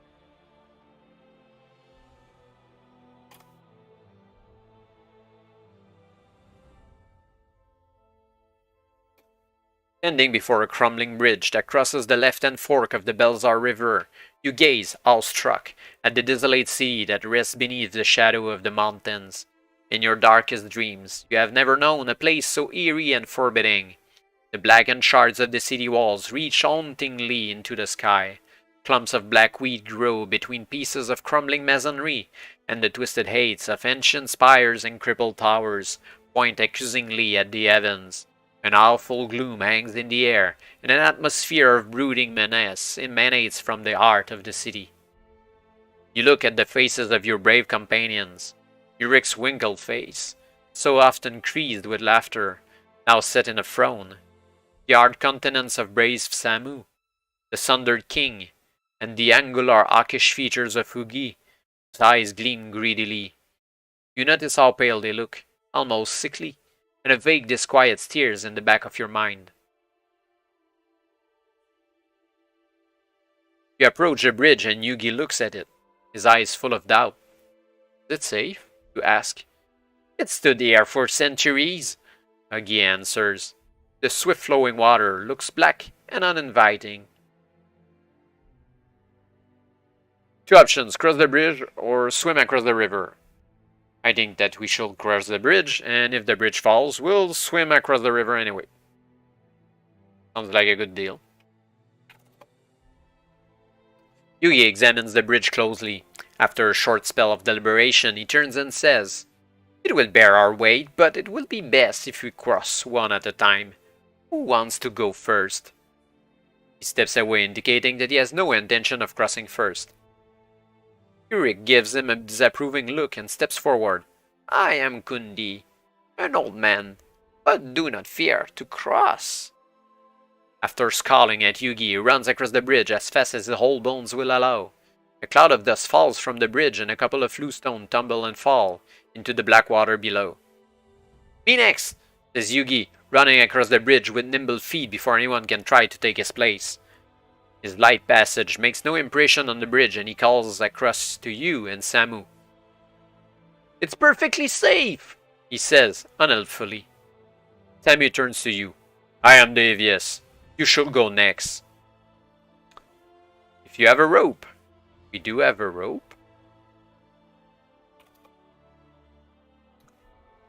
Standing before a crumbling bridge that crosses the left-hand fork of the Belzar River, you gaze, awestruck, at the desolate sea that rests beneath the shadow of the mountains. In your darkest dreams, you have never known a place so eerie and forbidding. The blackened shards of the city walls reach hauntingly into the sky. Clumps of black weed grow between pieces of crumbling masonry, and the twisted heights of ancient spires and crippled towers point accusingly at the heavens. An awful gloom hangs in the air, and an atmosphere of brooding menace emanates from the heart of the city. You look at the faces of your brave companions. Urik's wrinkled face, so often creased with laughter, now set in a frown. The hard countenance of brave Samu, the sundered king, and the angular hawkish features of Hugi, whose eyes gleam greedily. You notice how pale they look, almost sickly, and a vague disquiet steers in the back of your mind. You approach the bridge and Yugi looks at it, his eyes full of doubt. Is it safe? You ask. It stood there for centuries, Hugi answers. The swift-flowing water looks black and uninviting. 2 options, cross the bridge or swim across the river. I think that we should cross the bridge, and if the bridge falls, we'll swim across the river anyway. Sounds like a good deal. Yugi examines the bridge closely. After a short spell of deliberation, he turns and says, It will bear our weight, but it will be best if we cross one at a time. Who wants to go first? He steps away, indicating that he has no intention of crossing first. Yurik gives him a disapproving look and steps forward. I am Kundi, an old man, but do not fear to cross. After scowling at Yugi, he runs across the bridge as fast as his whole bones will allow. A cloud of dust falls from the bridge and a couple of loose stones tumble and fall into the black water below. Me next, says Yugi, running across the bridge with nimble feet before anyone can try to take his place. His light passage makes no impression on the bridge and he calls across to you and Samu. It's perfectly safe, he says, unhelpfully. Samu turns to you. I am devious. You should go next. If you have a rope. We do have a rope.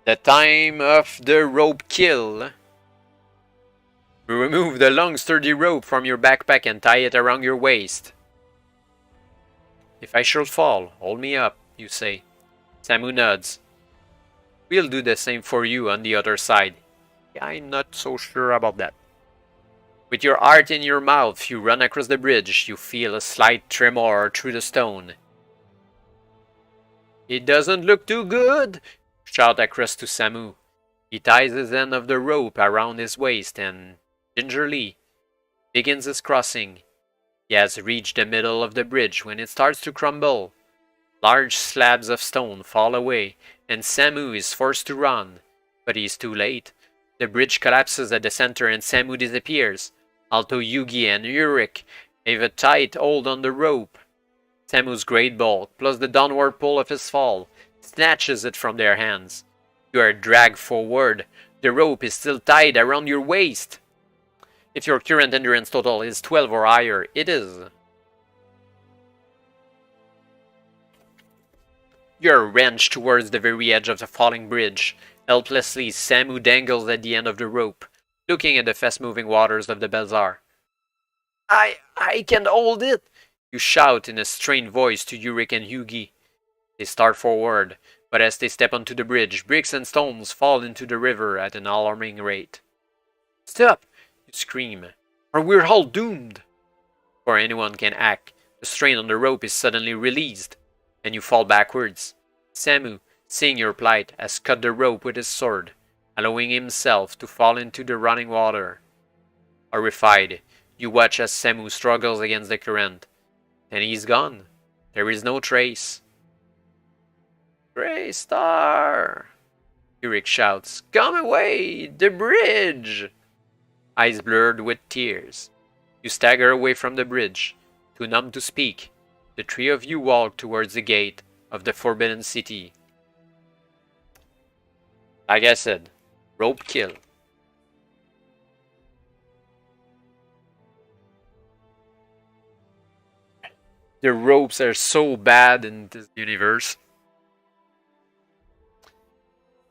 The time of the rope kill. Remove the long sturdy rope from your backpack and tie it around your waist. If I should fall, hold me up, you say. Samu nods. We'll do the same for you on the other side. I'm not so sure about that. With your heart in your mouth, you run across the bridge. You feel a slight tremor through the stone. It doesn't look too good, shout across to Samu. He ties his end of the rope around his waist and gingerly begins his crossing. He has reached the middle of the bridge when it starts to crumble. Large slabs of stone fall away, and Samu is forced to run. But he's too late. The bridge collapses at the center and Samu disappears. Although Yugi and Yurik have a tight hold on the rope. Samu's great bulk, plus the downward pull of his fall, snatches it from their hands. You are dragged forward. The rope is still tied around your waist. If your current endurance total is 12 or higher, it is. You are wrenched towards the very edge of the falling bridge. Helplessly, Samu dangles at the end of the rope, looking at the fast-moving waters of the bazaar. I can't hold it! You shout in a strained voice to Yurik and Yugi. They start forward, but as they step onto the bridge, bricks and stones fall into the river at an alarming rate. Stop! You scream, or we're all doomed! Before anyone can act, the strain on the rope is suddenly released, and you fall backwards. Samu, seeing your plight, has cut the rope with his sword, allowing himself to fall into the running water. Horrified, you watch as Samu struggles against the current. Then he's gone. There is no trace. Grey Star! Yurik shouts, Come away! The bridge! Eyes blurred with tears. You stagger away from the bridge. Too numb to speak, the three of you walk towards the gate of the Forbidden City. Like I said, rope kill. The ropes are so bad in this universe.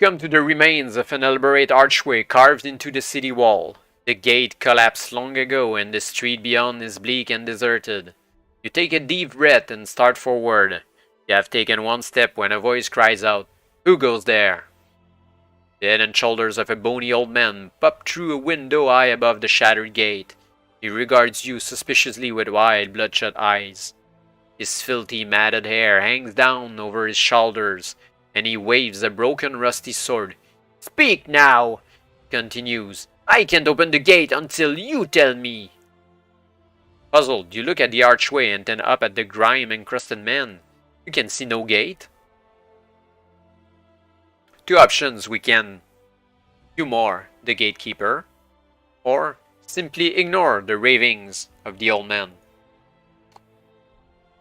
Come to the remains of an elaborate archway carved into the city wall. The gate collapsed long ago and the street beyond is bleak and deserted. You take a deep breath and start forward. You have taken one step when a voice cries out, Who goes there? The head and shoulders of a bony old man pop through a window high above the shattered gate. He regards you suspiciously with wide, bloodshot eyes. His filthy, matted hair hangs down over his shoulders, and he waves a broken, rusty sword. Speak now! He continues. I can't open the gate until you tell me. Puzzled, you look at the archway and then up at the grime-encrusted man. You can see no gate. Two options: we can humor the gatekeeper, or simply ignore the ravings of the old man.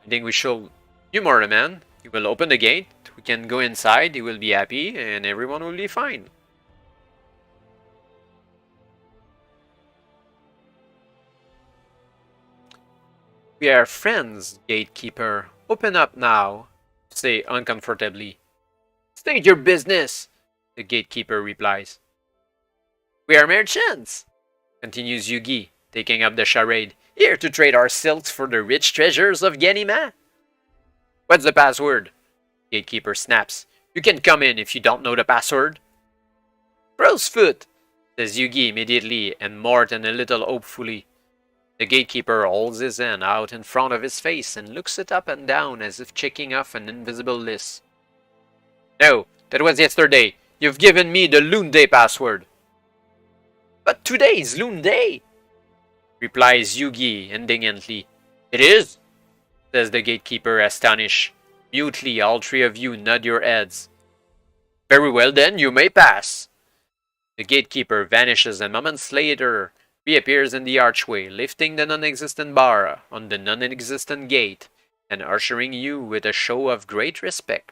I think we should humor the man. He will open the gate, we can go inside, he will be happy, and everyone will be fine. We are friends, gatekeeper. Open up now, say uncomfortably. State your business, the gatekeeper replies. We are merchants, continues Yugi, taking up the charade, here to trade our silks for the rich treasures of Ganima. What's the password? Gatekeeper snaps. You can come in if you don't know the password. Crow's foot, says Yugi immediately and more than a little hopefully. The gatekeeper holds his hand out in front of his face and looks it up and down as if checking off an invisible list. No, that was yesterday. You've given me the Loon Day password. But today is Loon Day, replies Yugi indignantly. It is, says the gatekeeper astonished. Mutely, all three of you nod your heads. Very well then, you may pass. The gatekeeper vanishes and moments later reappears in the archway, lifting the non-existent bar on the non-existent gate and ushering you with a show of great respect.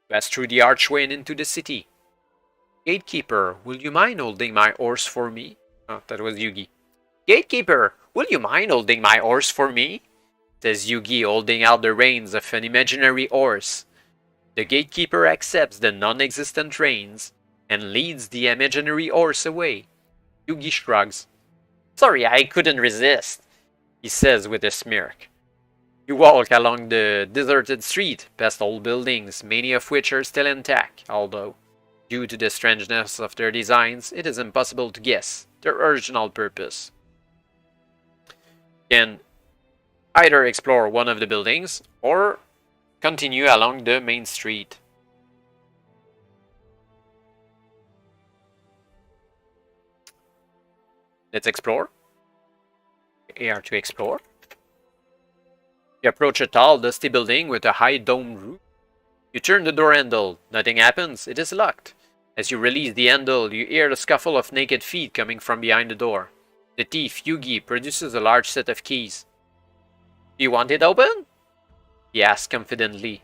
Pass through the archway and into the city. Gatekeeper, will you mind holding my horse for me? Oh, that was Yugi. Gatekeeper, will you mind holding my horse for me? Says Yugi, holding out the reins of an imaginary horse. The gatekeeper accepts the non-existent reins and leads the imaginary horse away. Yugi shrugs. Sorry, I couldn't resist, he says with a smirk. You walk along the deserted street, past old buildings, many of which are still intact, although, due to the strangeness of their designs, it is impossible to guess their original purpose. You can either explore one of the buildings, or continue along the main street. Let's explore. Here to explore. You approach a tall, dusty building with a high domed roof. You turn the door handle. Nothing happens. It is locked. As you release the handle, you hear the scuffle of naked feet coming from behind the door. The thief, Yugi, produces a large set of keys. Do you want it open? He asks confidently.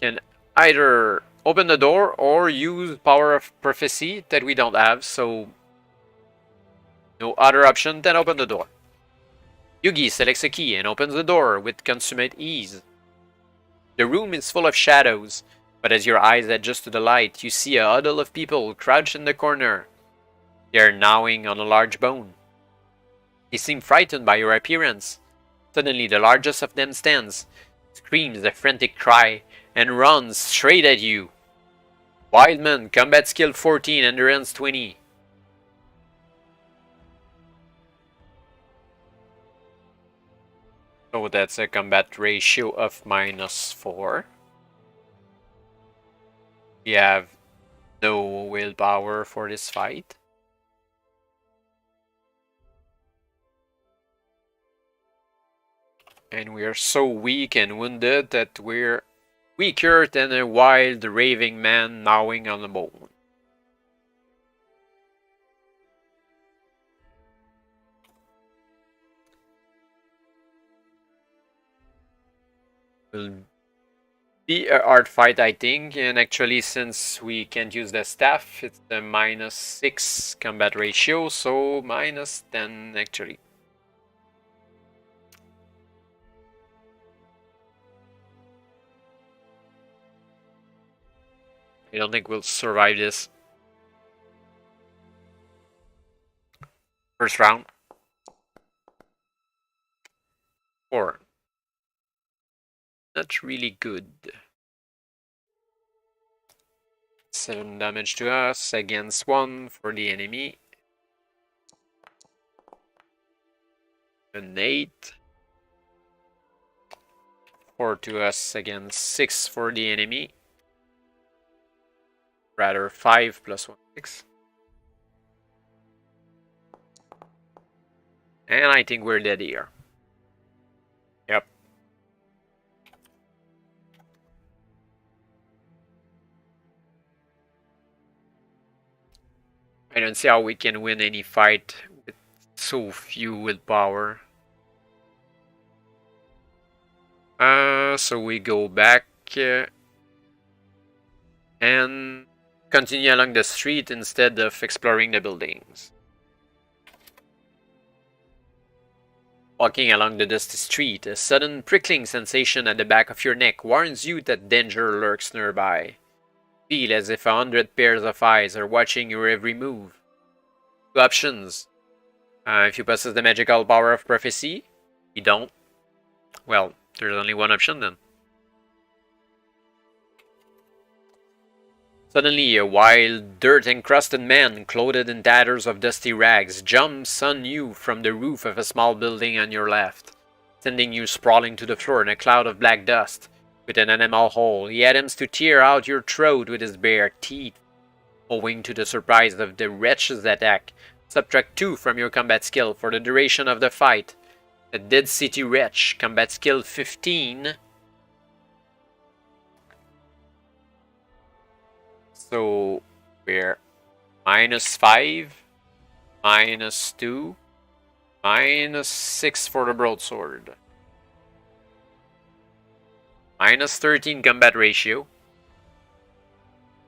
Can either open the door or use power of prophecy that we don't have, so no other option than open the door. Yugi selects a key and opens the door with consummate ease. The room is full of shadows, but as your eyes adjust to the light, you see a huddle of people crouched in the corner. They are gnawing on a large bone. They seem frightened by your appearance. Suddenly the largest of them stands, screams a frantic cry, and runs straight at you. Wildman, combat skill 14, endurance 20. So that's a combat ratio of -4. We have no willpower for this fight. And we are so weak and wounded that we're weaker than a wild raving man gnawing on a bone. Will be a hard fight, I think, and actually since we can't use the staff, it's a -6 combat ratio, so -10 actually. I don't think we'll survive this. First round. 4. Not really good. 7 damage to us against 1 for the enemy. An 8. 4 to us against 6 for the enemy. Rather 5 plus 1, 6. And I think we're dead here. Yep. I don't see how we can win any fight with so few willpower. So we go back and continue along the street instead of exploring the buildings. Walking along the dusty street, a sudden prickling sensation at the back of your neck warns you that danger lurks nearby. Feel as if 100 pairs of eyes are watching your every move. 2 options. If you possess the magical power of prophecy, you don't. Well, there's only one option then. Suddenly, a wild, dirt-encrusted man, clothed in tatters of dusty rags, jumps on you from the roof of a small building on your left, sending you sprawling to the floor in a cloud of black dust. With an animal hole, he attempts to tear out your throat with his bare teeth. Owing to the surprise of the wretch's attack, subtract 2 from your combat skill for the duration of the fight. The Dead City Wretch, combat skill 15. So we're -5, -2, -6 for the broadsword. -13 combat ratio.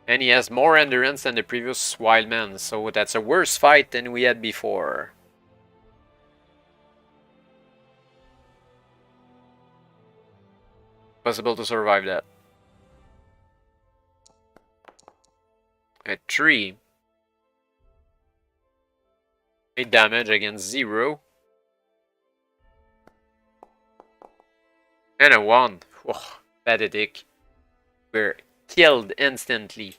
And he has more endurance than the previous wild man, so that's a worse fight than we had before. Possible to survive that. At 3. 8 damage against 0. And a 1. Oh, pathetic. We're killed instantly.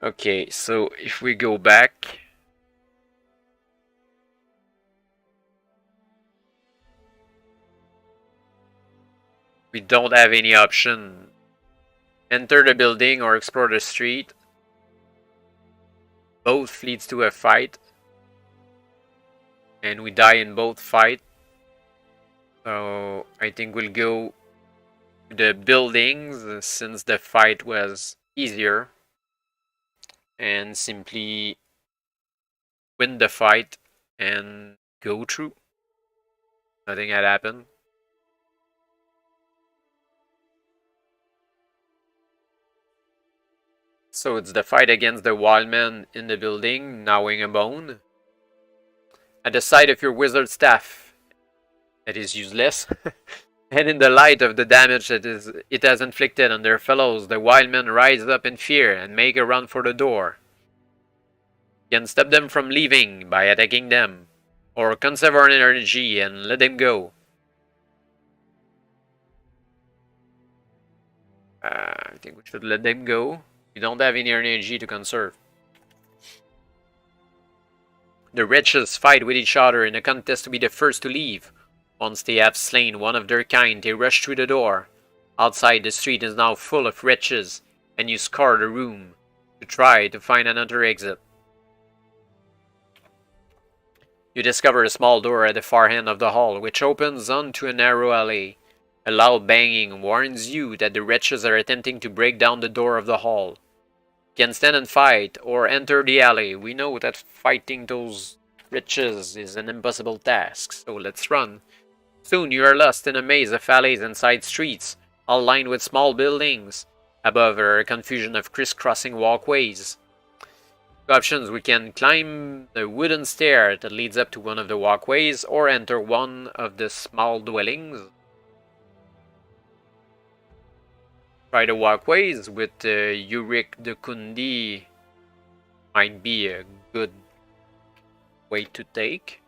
Okay, so if we go back, we don't have any option. Enter the building or explore the street. Both leads to a fight. And we die in both fights. So I think we'll go to the buildings since the fight was easier. And simply win the fight and go through. Nothing had happened. So it's the fight against the wild man in the building, gnawing a bone. At the side of your wizard staff, that is useless. And in the light of the damage that it has inflicted on their fellows, the wild men rise up in fear and make a run for the door. You can stop them from leaving by attacking them, or conserve our energy and let them go. I think we should let them go. We don't have any energy to conserve. The wretches fight with each other in a contest to be the first to leave. Once they have slain one of their kind, they rush through the door. Outside, the street is now full of wretches, and you scour the room to try to find another exit. You discover a small door at the far end of the hall, which opens onto a narrow alley. A loud banging warns you that the wretches are attempting to break down the door of the hall. You can stand and fight, or enter the alley. We know that fighting those wretches is an impossible task, so let's run. Soon you are lost in a maze of alleys and side streets, all lined with small buildings. Above are a confusion of crisscrossing walkways. Two options: we can climb the wooden stair that leads up to one of the walkways, or enter one of the small dwellings. Try the walkways with ReV the Kundi might be a good way to take.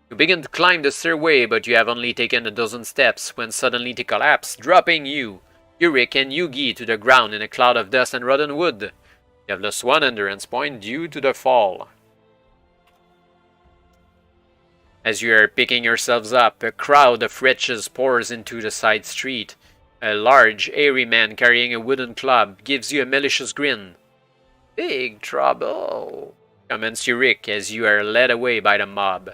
You begin to climb the stairway, but you have only taken a dozen steps when suddenly they collapse, dropping you, ReV and Yugi, to the ground in a cloud of dust and rotten wood. You have lost one endurance point due to the fall. As you are picking yourselves up, a crowd of wretches pours into the side street. A large, airy man carrying a wooden club gives you a malicious grin. "Big trouble," comments ReV as you are led away by the mob.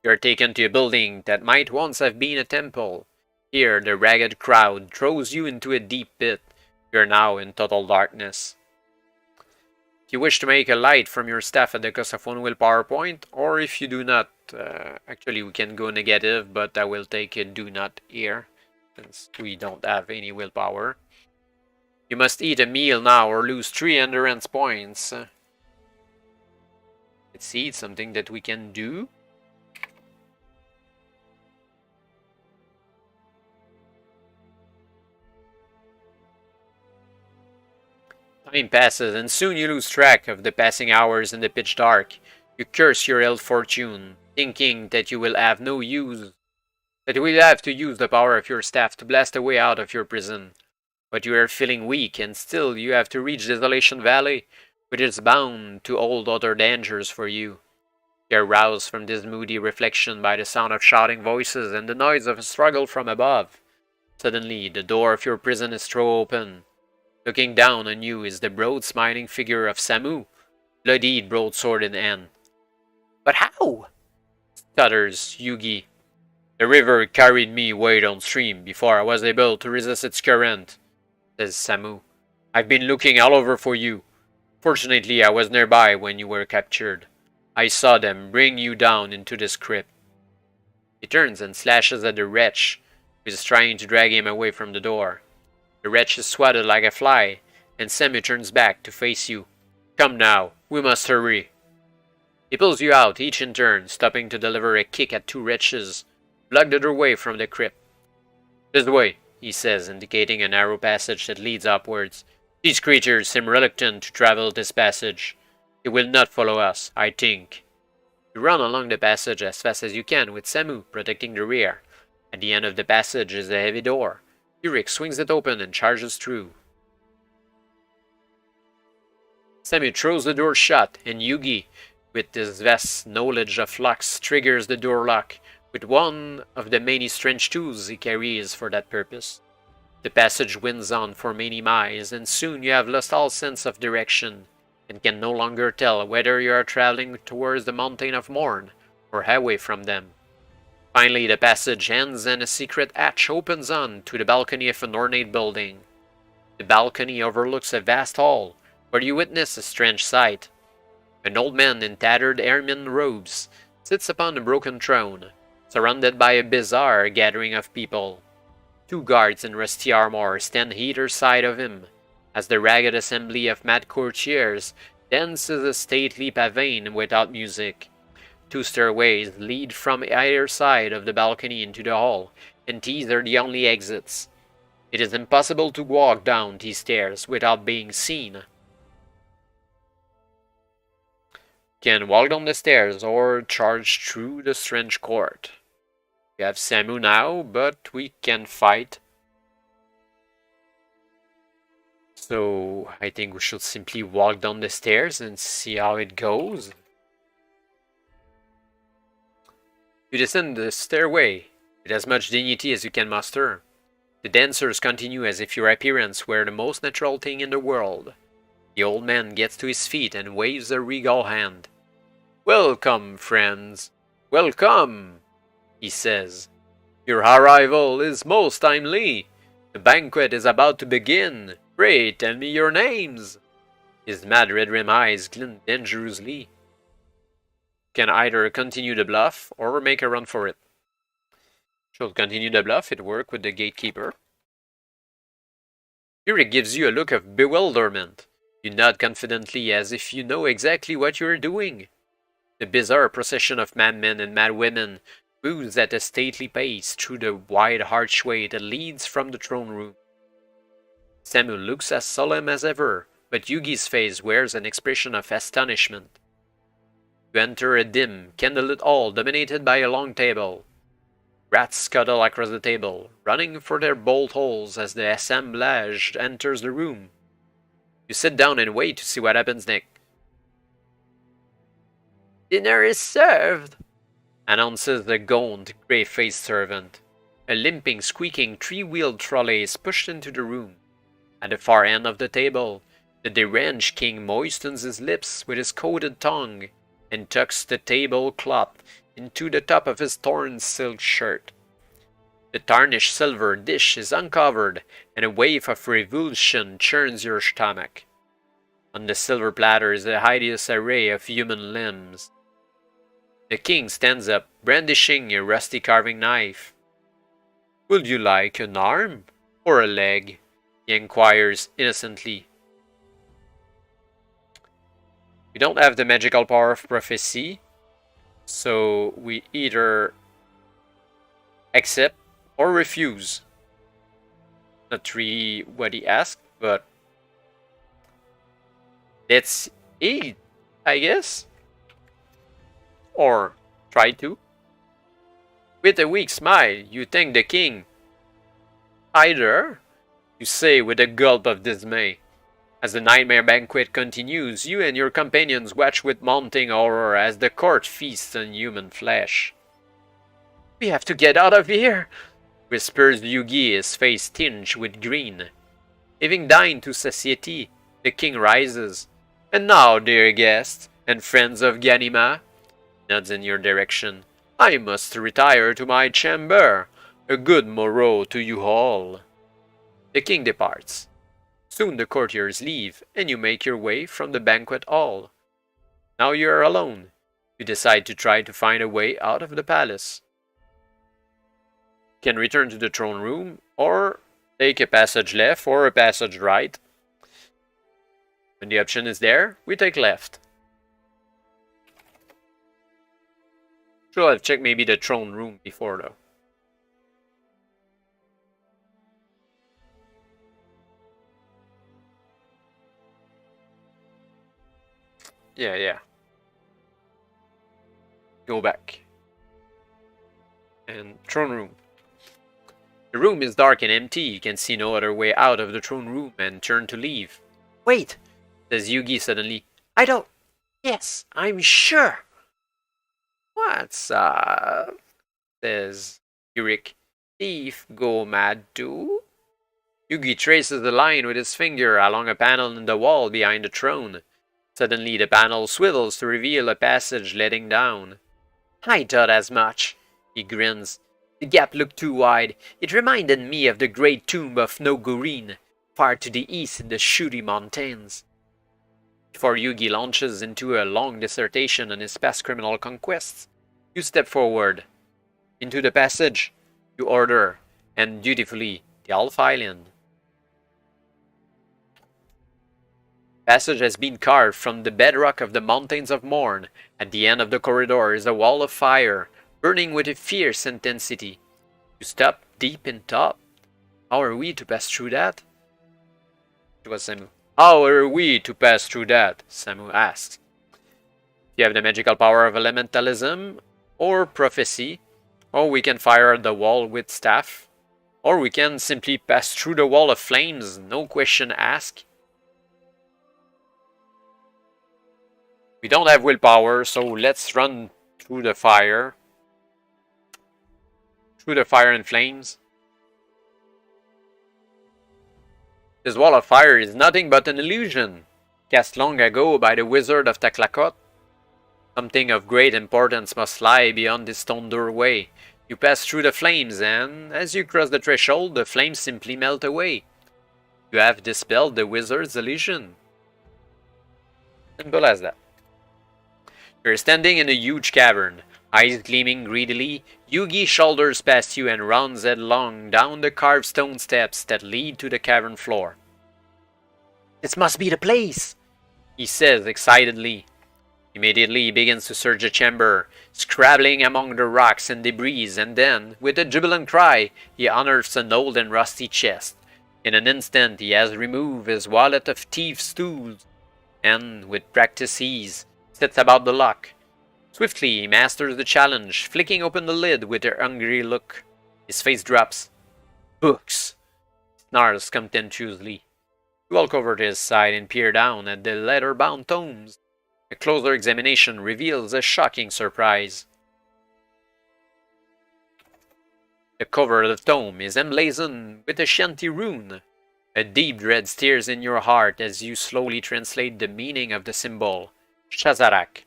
You are taken to a building that might once have been a temple. Here, the ragged crowd throws you into a deep pit. You are now in total darkness. If you wish to make a light from your staff at the cost of 1 willpower point, or if you do not, actually we can go negative, but I will take a do not here, since we don't have any willpower. You must eat a meal now or lose 3 endurance points. Let's see, it's something that we can do. Time passes, and soon you lose track of the passing hours in the pitch dark. You curse your ill fortune, thinking that you will have to use the power of your staff to blast a way out of your prison. But you are feeling weak, and still you have to reach Desolation Valley, which is bound to hold other dangers for you. You are roused from this moody reflection by the sound of shouting voices and the noise of a struggle from above. Suddenly, the door of your prison is thrown open. Looking down on you is the broad smiling figure of Samu, bloodied broadsword in hand. "But how?" stutters Yugi. "The river carried me way downstream before I was able to resist its current," says Samu. "I've been looking all over for you. Fortunately, I was nearby when you were captured. I saw them bring you down into this crypt." He turns and slashes at the wretch, who is trying to drag him away from the door. The wretch is swatted like a fly, and Samu turns back to face you. "Come now, we must hurry." He pulls you out, each in turn, stopping to deliver a kick at 2 wretches, block the doorway from the crypt. "This way," he says, indicating a narrow passage that leads upwards. "These creatures seem reluctant to travel this passage. They will not follow us, I think." You run along the passage as fast as you can, with Samu protecting the rear. At the end of the passage is a heavy door. ReV swings it open and charges through. Samu throws the door shut, and Yugi, with his vast knowledge of locks, triggers the door lock with one of the many strange tools he carries for that purpose. The passage winds on for many miles, and soon you have lost all sense of direction, and can no longer tell whether you are traveling towards the Mountain of Morn, or away from them. Finally, the passage ends and a secret hatch opens on to the balcony of an ornate building. The balcony overlooks a vast hall, where you witness a strange sight. An old man in tattered ermine robes sits upon a broken throne, surrounded by a bizarre gathering of people. 2 guards in rusty armor stand either side of him, as the ragged assembly of mad courtiers dances a stately pavane without music. 2 stairways lead from either side of the balcony into the hall, and these are the only exits. It is impossible to walk down these stairs without being seen. You can walk down the stairs or charge through the strange court. We have Samu now, but we can fight. So I think we should simply walk down the stairs and see how it goes. You descend the stairway with as much dignity as you can muster. The dancers continue as if your appearance were the most natural thing in the world. The old man gets to his feet and waves a regal hand. "Welcome, friends. Welcome," he says. "Your arrival is most timely. The banquet is about to begin. Pray tell me your names." His mad red-rimmed eyes glint dangerously. You can either continue the bluff or make a run for it. Should continue the bluff, it worked with the gatekeeper. Yurik gives you a look of bewilderment. You nod confidently as if you know exactly what you are doing. The bizarre procession of madmen and madwomen moves at a stately pace through the wide archway that leads from the throne room. Samu looks as solemn as ever, but Yugi's face wears an expression of astonishment. You enter a dim, candlelit hall dominated by a long table. Rats scuttle across the table, running for their bolt holes as the assemblage enters the room. You sit down and wait to see what happens next. "Dinner is served," announces the gaunt, grey-faced servant. A limping, squeaking, three-wheeled trolley is pushed into the room. At the far end of the table, the deranged king moistens his lips with his coated tongue and tucks the tablecloth into the top of his torn silk shirt. The tarnished silver dish is uncovered, and a wave of revulsion churns your stomach. On the silver platter is a hideous array of human limbs. The king stands up, brandishing a rusty carving knife. "Would you like an arm or a leg?" he inquires innocently. We don't have the magical power of prophecy, so we either accept or refuse. Not really what he asked, but let's eat, I guess. Or try to. With a weak smile, you thank the king. "Either," you say with a gulp of dismay. As the nightmare banquet continues, you and your companions watch with mounting horror as the court feasts on human flesh. "We have to get out of here," whispers Yugi, his face tinged with green. Having dined to satiety, the king rises. "And now, dear guests and friends of Ganima," nods in your direction, "I must retire to my chamber. A good morrow to you all." The king departs. Soon the courtiers leave, and you make your way from the banquet hall. Now you are alone. You decide to try to find a way out of the palace. You can return to the throne room, or take a passage left or a passage right. When the option is there, we take left. Should have checked maybe the throne room before though. Yeah. Go back. And throne room. The room is dark and empty. You can see no other way out of the throne room and turn to leave. "Wait," says Yugi suddenly. "I don't... Yes, I'm sure." "What's up?" says Yurik. "Thief go mad too?" Yugi traces the line with his finger along a panel in the wall behind the throne. Suddenly the panel swivels to reveal a passage leading down. "I thought as much," he grins. "The gap looked too wide. It reminded me of the great tomb of Nogurin, far to the east in the Shuri Mountains." Before Yugi launches into a long dissertation on his past criminal conquests, you step forward. Into the passage, you order, and dutifully, the Elf Island. Passage has been carved from the bedrock of the Mountains of Morn. At the end of the corridor is a wall of fire, burning with a fierce intensity. You step deep in top. How are we to pass through that? It was Samu. How are we to pass through that? Samu asks. You have the magical power of elementalism or prophecy, or we can fire at the wall with staff, or we can simply pass through the wall of flames, no question asked. We don't have willpower, so let's run through the fire. Through the fire and flames. This wall of fire is nothing but an illusion, cast long ago by the wizard of Taklakot. Something of great importance must lie beyond this stone doorway. You pass through the flames, and as you cross the threshold, the flames simply melt away. You have dispelled the wizard's illusion. Simple as that. You're standing in a huge cavern. Eyes gleaming greedily, Yugi shoulders past you and runs headlong down the carved stone steps that lead to the cavern floor. "This must be the place," he says excitedly. Immediately he begins to search the chamber, scrabbling among the rocks and debris, and then, with a jubilant cry, he unearths an old and rusty chest. In an instant he has removed his wallet of thieves' tools, and, with practiced ease, sets about the lock. Swiftly he masters the challenge, flicking open the lid with a hungry look. His face drops. "Books!" snarls contemptuously. You walk over to his side and peer down at the leather-bound tomes. A closer examination reveals a shocking surprise. The cover of the tome is emblazoned with a Shianti rune. A deep dread stirs in your heart as you slowly translate the meaning of the symbol. Shazarak.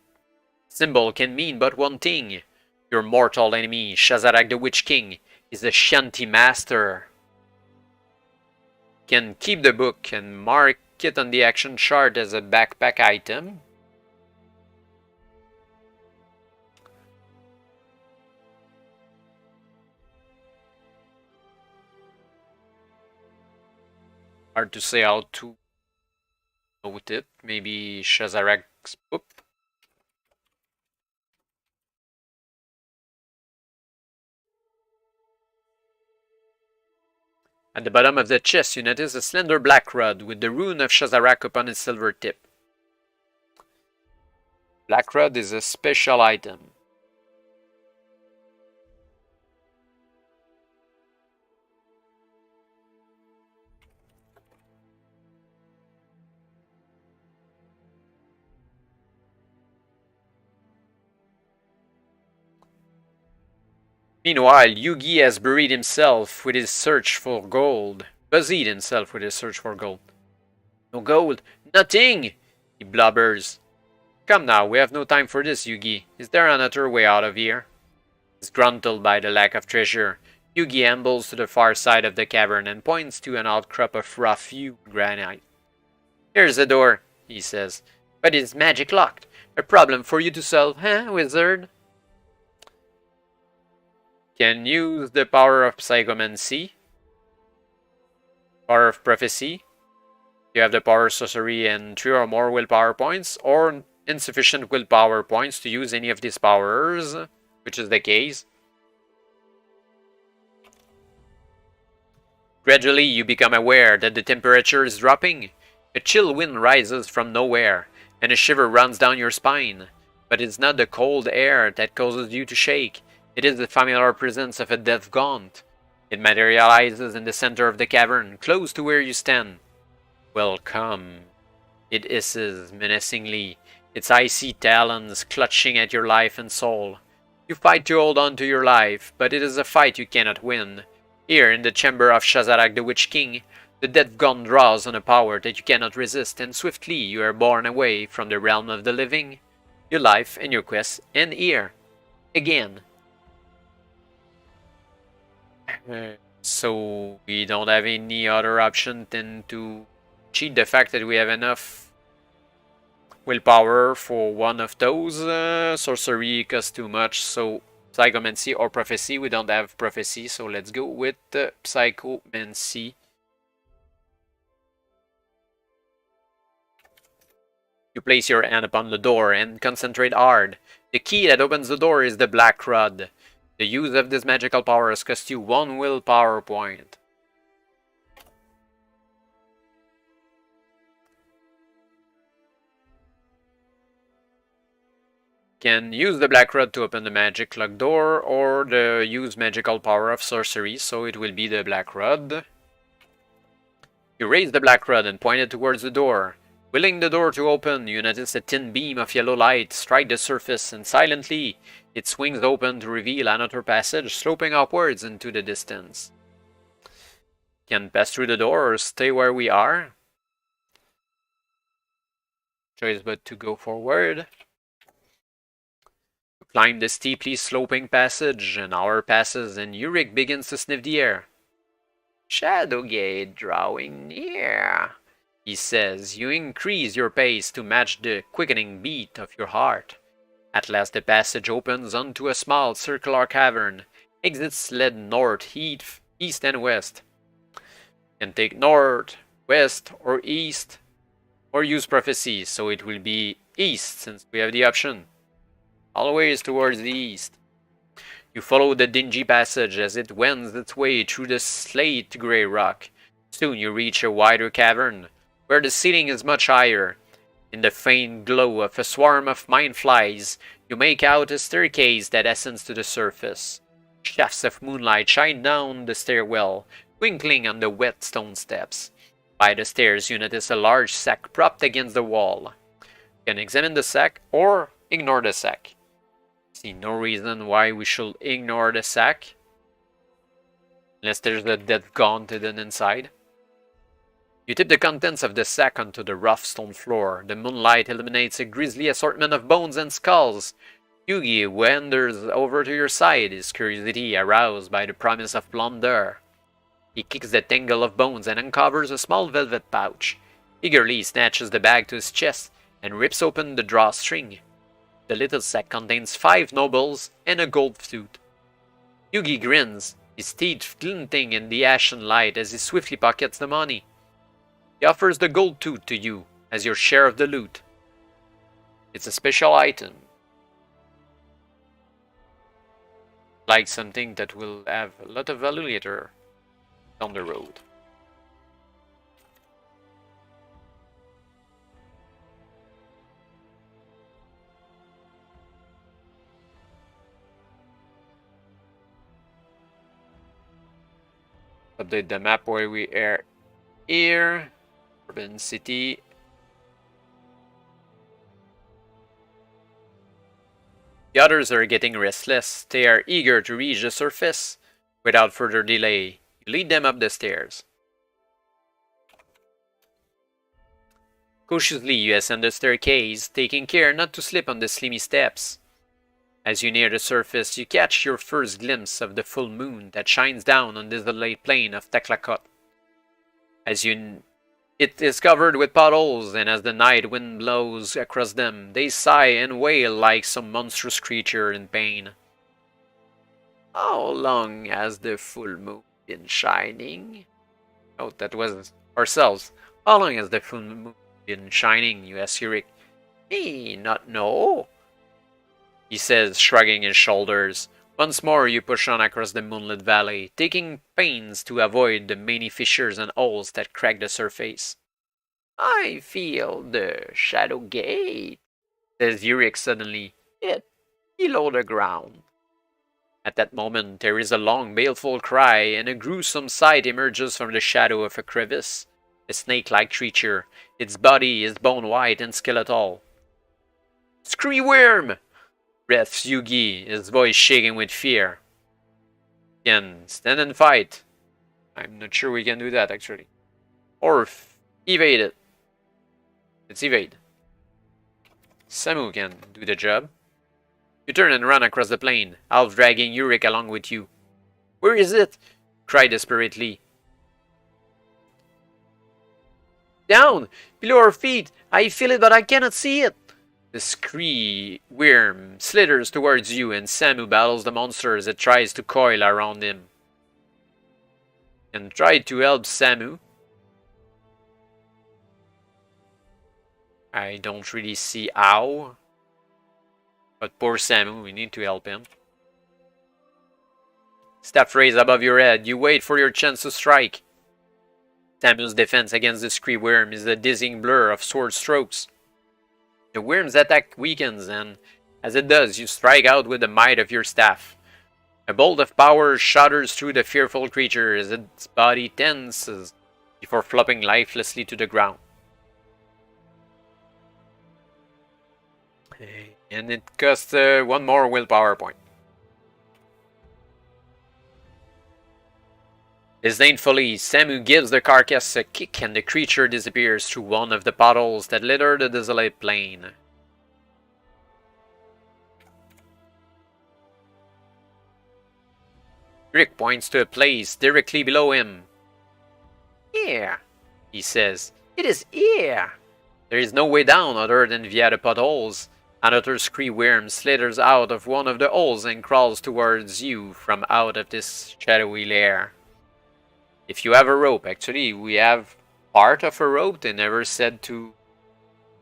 Symbol can mean but one thing. Your mortal enemy, Shazarak the Witch King, is a Shianti master. You can keep the book and mark it on the action chart as a backpack item. Hard to say how to note it. Maybe Shazarak's book. At the bottom of the chest, you notice a slender black rod with the rune of Shazarak upon its silver tip. Black rod is a special item. Meanwhile, Yugi has buried himself with his search for gold. Busied himself with his search for gold. "No gold! Nothing!" he blubbers. "Come now, we have no time for this, Yugi. Is there another way out of here?" Disgruntled by the lack of treasure, Yugi ambles to the far side of the cavern and points to an outcrop of rough-hewn granite. "Here's the door," he says, "but it's magic locked. A problem for you to solve, huh, wizard?" Can use the power of psychomancy, power of prophecy. You have the power of sorcery and 3 or more willpower points, or insufficient willpower points to use any of these powers, which is the case. Gradually, you become aware that the temperature is dropping. A chill wind rises from nowhere, and a shiver runs down your spine. But it's not the cold air that causes you to shake. It is the familiar presence of a death gaunt. It materializes in the center of the cavern, close to where you stand. "Welcome," it hisses menacingly, its icy talons clutching at your life and soul. You fight to hold on to your life, but it is a fight you cannot win. Here, in the chamber of Shazarak the Witch King, the death gaunt draws on a power that you cannot resist, and swiftly you are borne away from the realm of the living. Your life and your quest end here. Again. So we don't have any other option than to cheat the fact that we have enough willpower for one of those. Sorcery costs too much, so psychomancy or prophecy. We don't have prophecy, so let's go with psychomancy. You place your hand upon the door and concentrate hard. The key that opens the door is the black rod. The use of this magical power has cost you 1 willpower point. Can use the black rod to open the magic lock door or the use magical power of sorcery, so it will be the black rod. You raise the black rod and point it towards the door. Willing the door to open, you notice a thin beam of yellow light strike the surface, and silently it swings open to reveal another passage sloping upwards into the distance. Can pass through the door or stay where we are. Choice but to go forward. Climb the steeply sloping passage. An hour passes and Yurik begins to sniff the air. Shadowgate drawing near, he says. You increase your pace to match the quickening beat of your heart. At last the passage opens onto a small circular cavern. Exits led north, east and west. You can take north, west or east or use prophecy, so it will be east since we have the option. Always towards the east. You follow the dingy passage as it wends its way through the slate grey rock. Soon you reach a wider cavern, where the ceiling is much higher. In the faint glow of a swarm of mine flies, you make out a staircase that ascends to the surface. Shafts of moonlight shine down the stairwell, twinkling on the wet stone steps. By the stairs you notice a large sack propped against the wall. You can examine the sack or ignore the sack. See no reason why we should ignore the sack. Unless there's a dead gaunt hidden inside. You tip the contents of the sack onto the rough stone floor. The moonlight illuminates a grisly assortment of bones and skulls. Yugi wanders over to your side, his curiosity aroused by the promise of plunder. He kicks the tangle of bones and uncovers a small velvet pouch. Eagerly he snatches the bag to his chest and rips open the drawstring. The little sack contains 5 nobles and a gold flute. Yugi grins, his teeth glinting in the ashen light as he swiftly pockets the money. He offers the gold tooth to you as your share of the loot. It's a special item. Like something that will have a lot of value later down the road. Update the map where we are here. Urban City. The others are getting restless. They are eager to reach the surface. Without further delay, you lead them up the stairs. Cautiously you ascend the staircase, taking care not to slip on the slimy steps. As you near the surface, you catch your first glimpse of the full moon that shines down on the desolate plain of Taklakot. It is covered with potholes, and as the night wind blows across them, they sigh and wail like some monstrous creature in pain. How long has the full moon been shining? Oh, that was ourselves. How long has the full moon been shining, you ask Yurik. Me not know, he says, shrugging his shoulders. Once more you push on across the moonlit valley, taking pains to avoid the many fissures and holes that crack the surface. I feel the shadow gate, says Yurik suddenly. It below the ground. At that moment there is a long baleful cry, and a gruesome sight emerges from the shadow of a crevice. A snake-like creature. Its body is bone-white and skeletal. Screeworm! Breaths Yugi, his voice shaking with fear. Can stand and fight. I'm not sure we can do that actually. Or evade it. Let's evade. Samu can do the job. You turn and run across the plain, half dragging Yurik along with you. Where is it? Cry desperately. Down! Below our feet! I feel it, but I cannot see it! The scree worm slithers towards you, and Samu battles the monster as it tries to coil around him. And try to help Samu. I don't really see how. But poor Samu, we need to help him. Staff raised above your head. You wait for your chance to strike. Samu's defense against the scree worm is a dizzying blur of sword strokes. The worm's attack weakens, and as it does, you strike out with the might of your staff. A bolt of power shudders through the fearful creature as its body tenses before flopping lifelessly to the ground. And it costs one more willpower point. Disdainfully, Samu gives the carcass a kick and the creature disappears through one of the potholes that litter the desolate plain. Rick points to a place directly below him. Here, he says. It is here. There is no way down other than via the potholes. Another scree worm slithers out of one of the holes and crawls towards you from out of this shadowy lair. If you have a rope, actually, we have part of a rope. They never said to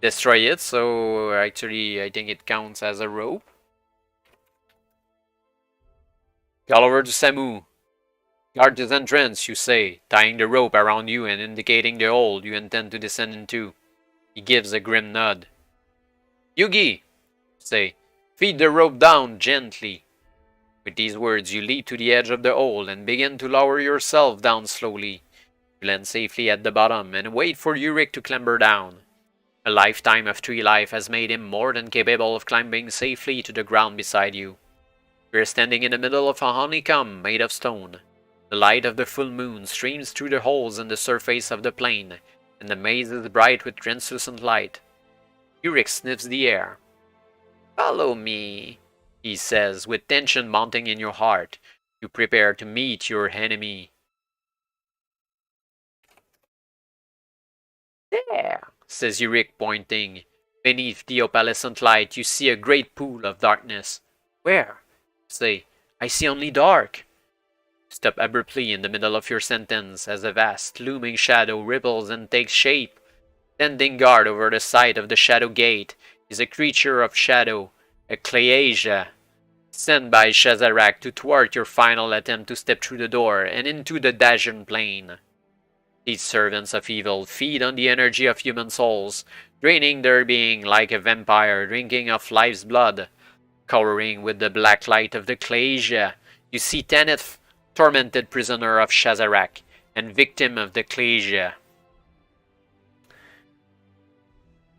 destroy it, so actually, I think it counts as a rope. Call over to Samu. Guard this entrance, you say, tying the rope around you and indicating the hole you intend to descend into. He gives a grim nod. Yugi, say, feed the rope down gently. With these words, you leap to the edge of the hole and begin to lower yourself down slowly. You land safely at the bottom and wait for Yurik to clamber down. A lifetime of tree life has made him more than capable of climbing safely to the ground beside you. You are standing in the middle of a honeycomb made of stone. The light of the full moon streams through the holes in the surface of the plain, and the maze is bright with translucent light. Yurik sniffs the air. Follow me, he says, with tension mounting in your heart. You prepare to meet your enemy. There, says Yurik, pointing. Beneath the opalescent light, you see a great pool of darkness. Where? Say, I see only dark. Stop abruptly in the middle of your sentence as a vast, looming shadow ripples and takes shape. Standing guard over the side of the shadow gate is a creature of shadow, a Cleasia, sent by Shazarak to thwart your final attempt to step through the door and into the Dacian plain. These servants of evil feed on the energy of human souls, draining their being like a vampire drinking of life's blood. Cowering with the black light of the Cleasia, you see Tanith, tormented prisoner of Shazarak and victim of the Cleasia.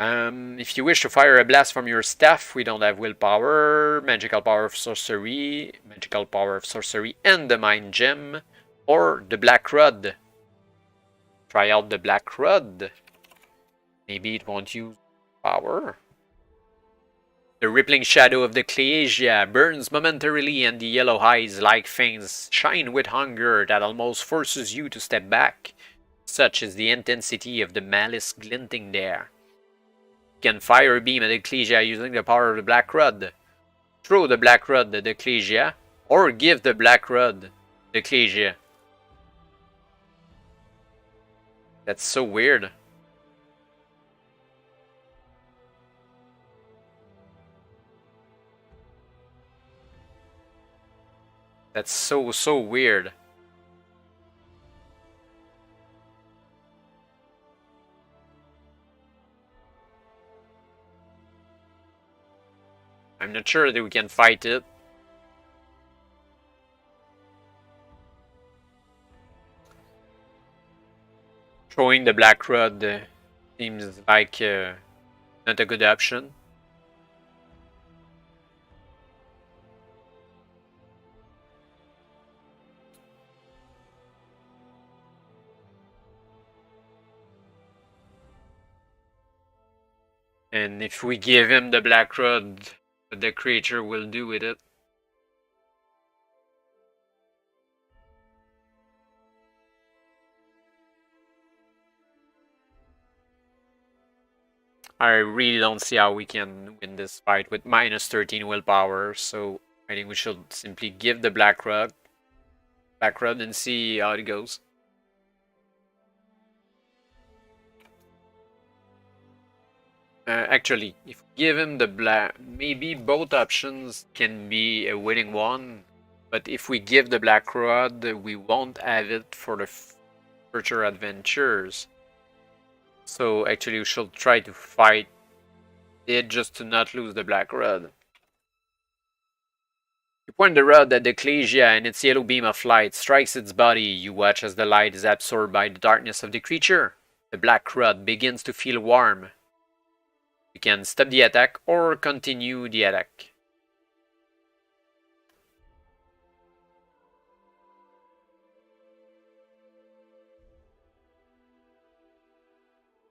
If you wish to fire a blast from your staff, we don't have willpower, magical power of sorcery, and the mind gem, or the black rod. Try out the black rod. Maybe it won't use power. The rippling shadow of the Cleasia burns momentarily, and the yellow eyes, like fangs, shine with hunger that almost forces you to step back. Such is the intensity of the malice glinting there. You can fire a beam at the Cleasia using the power of the black rod. Throw the black rod at the Cleasia, or give the black rod the Cleasia. That's so weird. That's so weird. I'm not sure that we can fight it. Throwing the black rod seems like not a good option. And if we give him the black rod, what the creature will do with it. I really don't see how we can win this fight with minus 13 willpower, so I think we should simply give the black rod and see how it goes. Actually, if we give him the black, maybe both options can be a winning one. But if we give the black rod, we won't have it for the future adventures. So actually, we should try to fight it just to not lose the black rod. You point the rod at the Ecclesia and its yellow beam of light strikes its body. You watch as the light is absorbed by the darkness of the creature. The black rod begins to feel warm. You can stop the attack or continue the attack.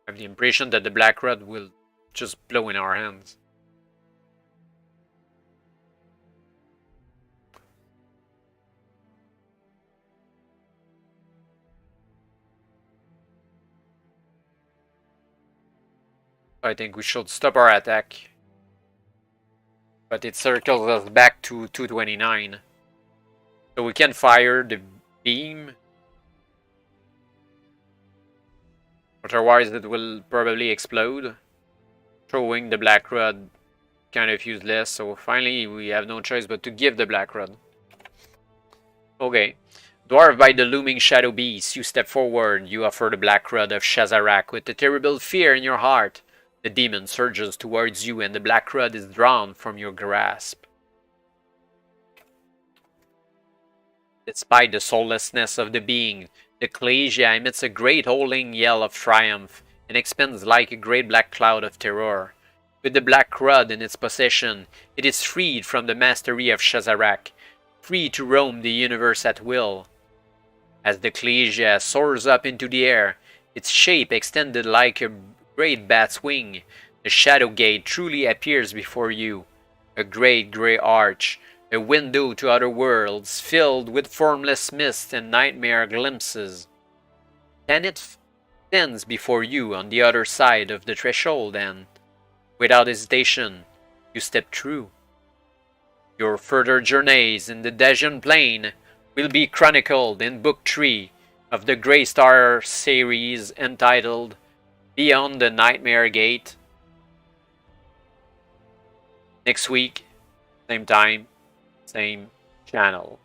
I have the impression that the black rod will just blow in our hands. I think we should stop our attack. But it circles us back to 229. So we can fire the beam. Otherwise it will probably explode. Throwing the black rod kind of useless. So finally we have no choice but to give the black rod. Okay. Dwarfed by the looming shadow beast, you step forward. You offer the black rod of Shazarak with a terrible fear in your heart. The demon surges towards you and the black rod is drawn from your grasp. Despite the soullessness of the being, the Ecclesia emits a great howling yell of triumph and expands like a great black cloud of terror. With the black rod in its possession, it is freed from the mastery of Shazarak, free to roam the universe at will. As the Ecclesia soars up into the air, its shape extended like a great bat's wing, the Shadow Gate truly appears before you. A great grey arch, a window to other worlds, filled with formless mist and nightmare glimpses. Then it stands before you on the other side of the threshold and, without hesitation, you step through. Your further journeys in the Dacian Plain will be chronicled in Book 3 of the Grey Star series entitled Beyond the Nightmare Gate. Next week, same time, same channel.